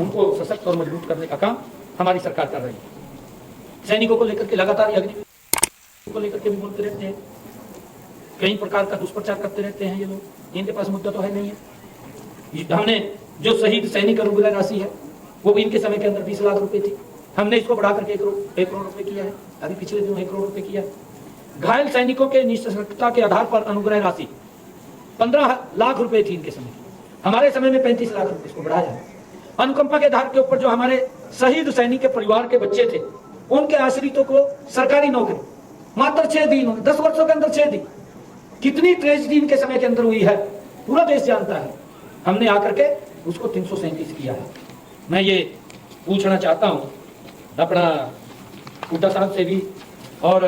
उनको सशक्त और मजबूत करने का काम हमारी सरकार कर रही है। सैनिकों को लेकर के लगातार अग्निवीर को लेकर के भी बोलते रहते हैं, कई प्रकार का दुष्प्रचार करते रहते हैं ये लोग, इनके पास मुद्दा तो है नहीं है। हमने जो शहीद सैनिक अनुग्रह राशि है वो इनके समय के अंदर 20 लाख रुपए थी, हमने इसको बढ़ा करके 1 करोड़ रुपए किया है, अभी पिछले दिनों 1 करोड़ रुपए किया है। घायल सैनिकों के निःशक्तता के आधार पर अनुग्रह राशि 15 लाख रुपए थी इनके समय, हमारे समय में 35 लाख रुपए इसको बढ़ाया है। अनुकंपा के आधार के ऊपर जो हमारे शहीद सैनिक के परिवार के बच्चे थे उनके आश्रितों को सरकारी नौकरी मात्र 6 दी इन्होंने, 10 वर्षों के अंदर 6 दी। कितनी ट्रेजेडी इनके समय के अंदर हुई है पूरा देश जानता है। हमने आकर के उसको 337 किया है। मैं ये पूछना चाहता हूँ अपना हुड्डा साहब से भी और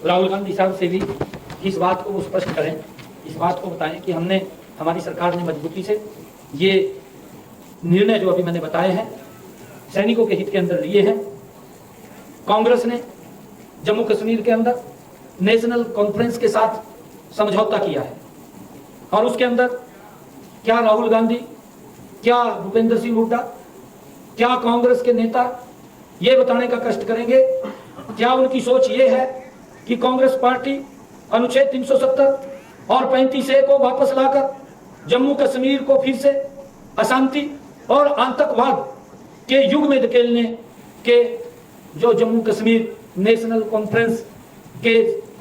राहुल गांधी साहब से भी, इस बात को वो स्पष्ट करें, इस बात को बताएं कि हमने, हमारी सरकार ने मजबूती से ये निर्णय जो अभी मैंने बताए हैं सैनिकों के हित के अंदर लिए हैं। कांग्रेस ने जम्मू कश्मीर के अंदर नेशनल कॉन्फ्रेंस के साथ समझौता किया है और उसके अंदर क्या राहुल गांधी, क्या भूपेंद्र सिंह हुड्डा, क्या कांग्रेस के नेता ये बताने का कष्ट करेंगे, क्या उनकी सोच ये है कि कांग्रेस पार्टी अनुच्छेद 370 और 35A को वापस लाकर जम्मू कश्मीर को फिर से अशांति और आतंकवाद के युग में धकेलने के जो जम्मू कश्मीर नेशनल कॉन्फ्रेंस के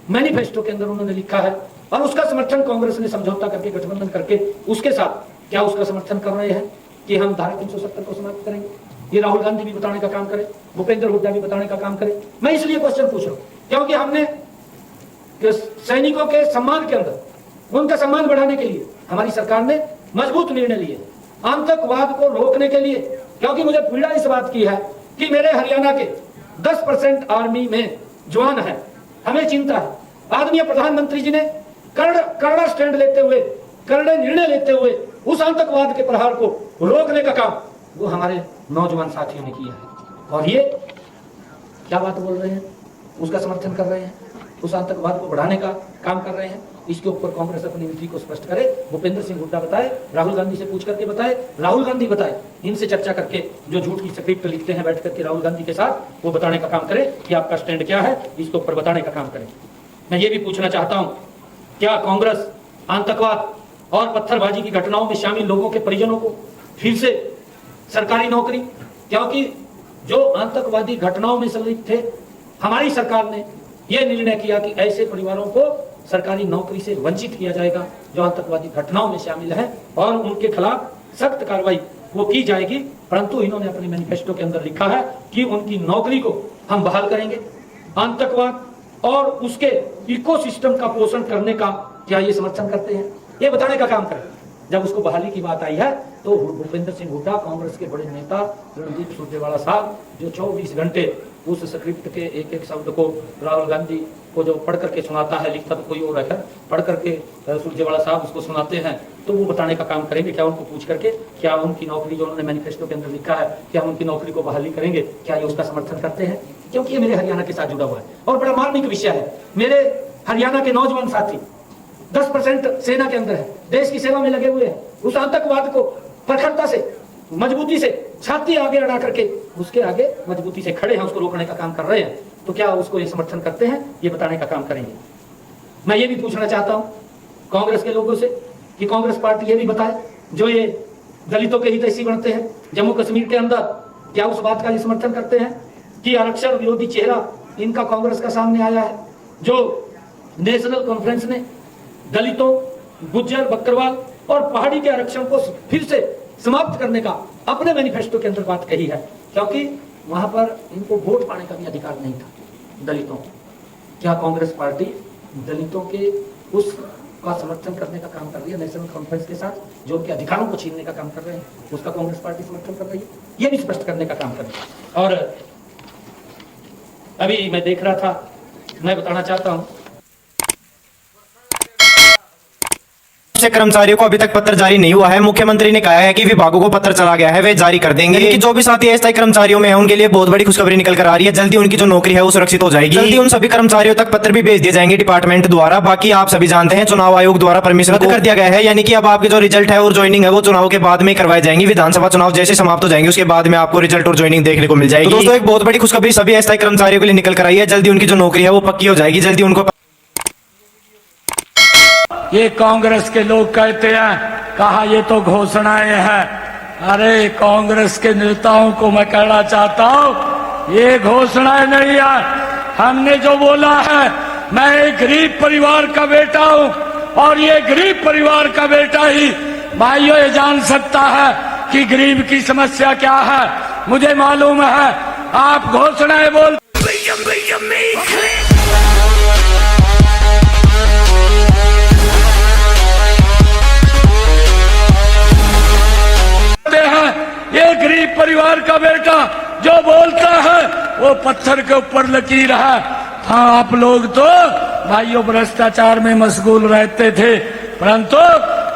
मैनिफेस्टो के अंदर उन्होंने लिखा है और उसका समर्थन कांग्रेस ने समझौता करके, गठबंधन करके उसके साथ क्या उसका समर्थन कर रहे हैं कि हम धारा 370 को समाप्त करेंगे। ये राहुल गांधी भी बताने का काम करे, भूपेंद्र हुड्डा भी बताने का काम करे। मैं इसलिए क्वेश्चन पूछ रहा हूं क्योंकि हमने सैनिकों के सम्मान के अंदर उनका सम्मान बढ़ाने के लिए हमारी सरकार ने मजबूत निर्णय लिए, आतंकवाद को रोकने के लिए। क्योंकि मुझे पीड़ा इस बात की है कि मेरे हरियाणा के 10% आर्मी में जवान है, हमें चिंता है। आदरणीय प्रधानमंत्री जी ने करड़ा स्टैंड लेते हुए, करड़े निर्णय लेते हुए उस आतंकवाद के प्रहार को रोकने का काम वो हमारे नौजवान साथियों ने किया है। और ये क्या बात बोल रहे हैं उसका समर्थन कर रहे हैं, उस आतंकवाद को बढ़ाने का काम कर रहे हैं। इसके ऊपर कांग्रेस अपनी नीति को स्पष्ट करे, भूपेंद्र सिंह हुड्डा बताए, राहुल गांधी से पूछ करके बताए, राहुल गांधी बताए, इनसे चर्चा करके जो झूठ की स्क्रिप्ट लिखते हैं बैठ करके राहुल गांधी के साथ, वो बताने का काम करे कि आपका स्टैंड क्या है, इसके ऊपर बताने का काम करें। मैं ये भी पूछना चाहता हूं, क्या कांग्रेस आतंकवाद और पत्थरबाजी की घटनाओं में शामिल लोगों के परिजनों को फिर से सरकारी नौकरी, क्योंकि जो आतंकवादी घटनाओं में संलिप्त थे, हमारी सरकार ने यह निर्णय किया कि ऐसे परिवारों को सरकारी नौकरी से वंचित किया जाएगा जो आतंकवादी घटनाओं में शामिल हैं, और उनके खिलाफ सख्त कार्रवाई वो की जाएगी। परंतु इन्होंने अपने मैनिफेस्टो के अंदर लिखा है कि उनकी नौकरी को हम बहाल करेंगे। आतंकवाद और उसके इकोसिस्टम का पोषण करने का क्या ये समर्थन करते हैं, ये बताने का काम करें। जब उसको बहाली की बात आई है तो भूपेंद्र सिंह हुड्डा, कांग्रेस के बड़े नेता रणदीप सुरजेवाला साहब, जो 24 घंटे उस स्क्रिप्ट के एक एक शब्द को राहुल गांधी को जो पढ़ करके सुनाता है, लिखता तो कोई और है, पढ़ करके सुरजेवाला साहब उसको सुनाते हैं, तो वो बताने का काम करेंगे। क्या उनको पूछ करके क्या उनकी नौकरी जो उन्होंने मैनिफेस्टो के अंदर लिखा है, क्या उनकी नौकरी को बहाली करेंगे, क्या ये उसका समर्थन करते हैं? क्योंकि ये मेरे हरियाणा के साथ जुड़ा हुआ है और बड़ा मार्मिक विषय है। मेरे हरियाणा के नौजवान साथी 10% सेना के अंदर है, देश की सेवा में लगे हुए हैं। उस आतंकवाद को प्रखरता से, मजबूती से, छाती आगे अड़ा करके उसके आगे मजबूती से खड़े हैं, उसको रोकने का काम कर रहे हैं। तो क्या उसको ये समर्थन करते हैं, ये बताने का काम करेंगे। मैं ये भी पूछना चाहता हूं कांग्रेस के लोगों से कि कांग्रेस पार्टी ये भी बताए, जो ये दलितों के हितैषी बनते हैं जम्मू कश्मीर के अंदर, क्या उस बात का ये समर्थन करते हैं कि आरक्षण विरोधी चेहरा इनका कांग्रेस का सामने आया है? जो नेशनल कॉन्फ्रेंस ने दलितों, गुज्जर, बकरवाल और पहाड़ी के आरक्षण को फिर से समाप्त करने का अपने मैनिफेस्टो के अंदर बात कही है, क्योंकि वहां पर इनको वोट पाने का भी अधिकार नहीं था दलितों को। क्या कांग्रेस पार्टी दलितों के उस का समर्थन करने का काम कर रही है नेशनल कॉन्फ्रेंस के साथ, जो उनके अधिकारों को छीनने का काम कर रहे हैं, उसका कांग्रेस पार्टी समर्थन कर रही है? ये भी स्पष्ट करने का काम कर रही है। और अभी मैं देख रहा था, मैं बताना चाहता हूं, कर्मचारियों को अभी तक पत्र जारी नहीं हुआ है। मुख्यमंत्री ने कहा है कि विभागों को पत्र चला गया है, वे जारी कर देंगे। कि जो भी साथी अस्थायी कर्मचारियों में है उनके लिए बहुत बड़ी खुशखबरी निकल कर आ रही है। जल्दी उनकी जो नौकरी है वो सुरक्षित हो जाएगी। जल्दी उन सभी कर्मचारियों तक पत्र भी भेज दिए जाएंगे डिपार्टमेंट द्वारा। बाकी आप सभी जानते हैं चुनाव आयोग द्वारा परमिशन रद्द कर दिया गया है, यानी कि अब आपके जो रिजल्ट है और ज्वाइनिंग है वो चुनाव के बाद में करवाई जाएंगी। विधानसभा चुनाव जैसे समाप्त हो जाएंगे उसके बाद में आपको रिजल्ट और ज्वाइनिंग देखने को मिल जाएगी। तो दोस्तों एक बहुत बड़ी खुशखबरी सभी अस्थायी कर्मचारियों के लिए निकल कर आई है। जल्दी उनकी जो नौकरी है वो पक्की हो जाएगी। जल्दी उनको ये कांग्रेस के लोग कहते हैं, कहा ये तो घोषणाएं हैं। अरे कांग्रेस के नेताओं को मैं कहना चाहता हूं, ये घोषणाएं नहीं है। हमने जो बोला है, मैं एक गरीब परिवार का बेटा हूं और ये गरीब परिवार का बेटा ही भाइयों ये जान सकता है कि गरीब की समस्या क्या है। मुझे मालूम है आप घोषणाएं बोल ये गरीब परिवार का बेटा जो बोलता है वो पत्थर के ऊपर लकीर है। हाँ आप लोग तो भाइयों भ्रष्टाचार में मशगूल रहते थे, परंतु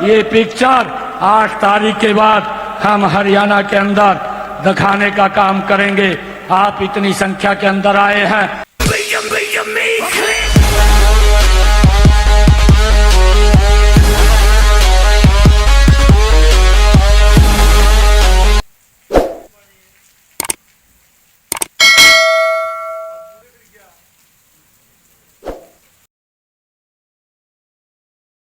ये पिक्चर 8 तारीख के बाद हम हरियाणा के अंदर दिखाने का काम करेंगे। आप इतनी संख्या के अंदर आए हैं।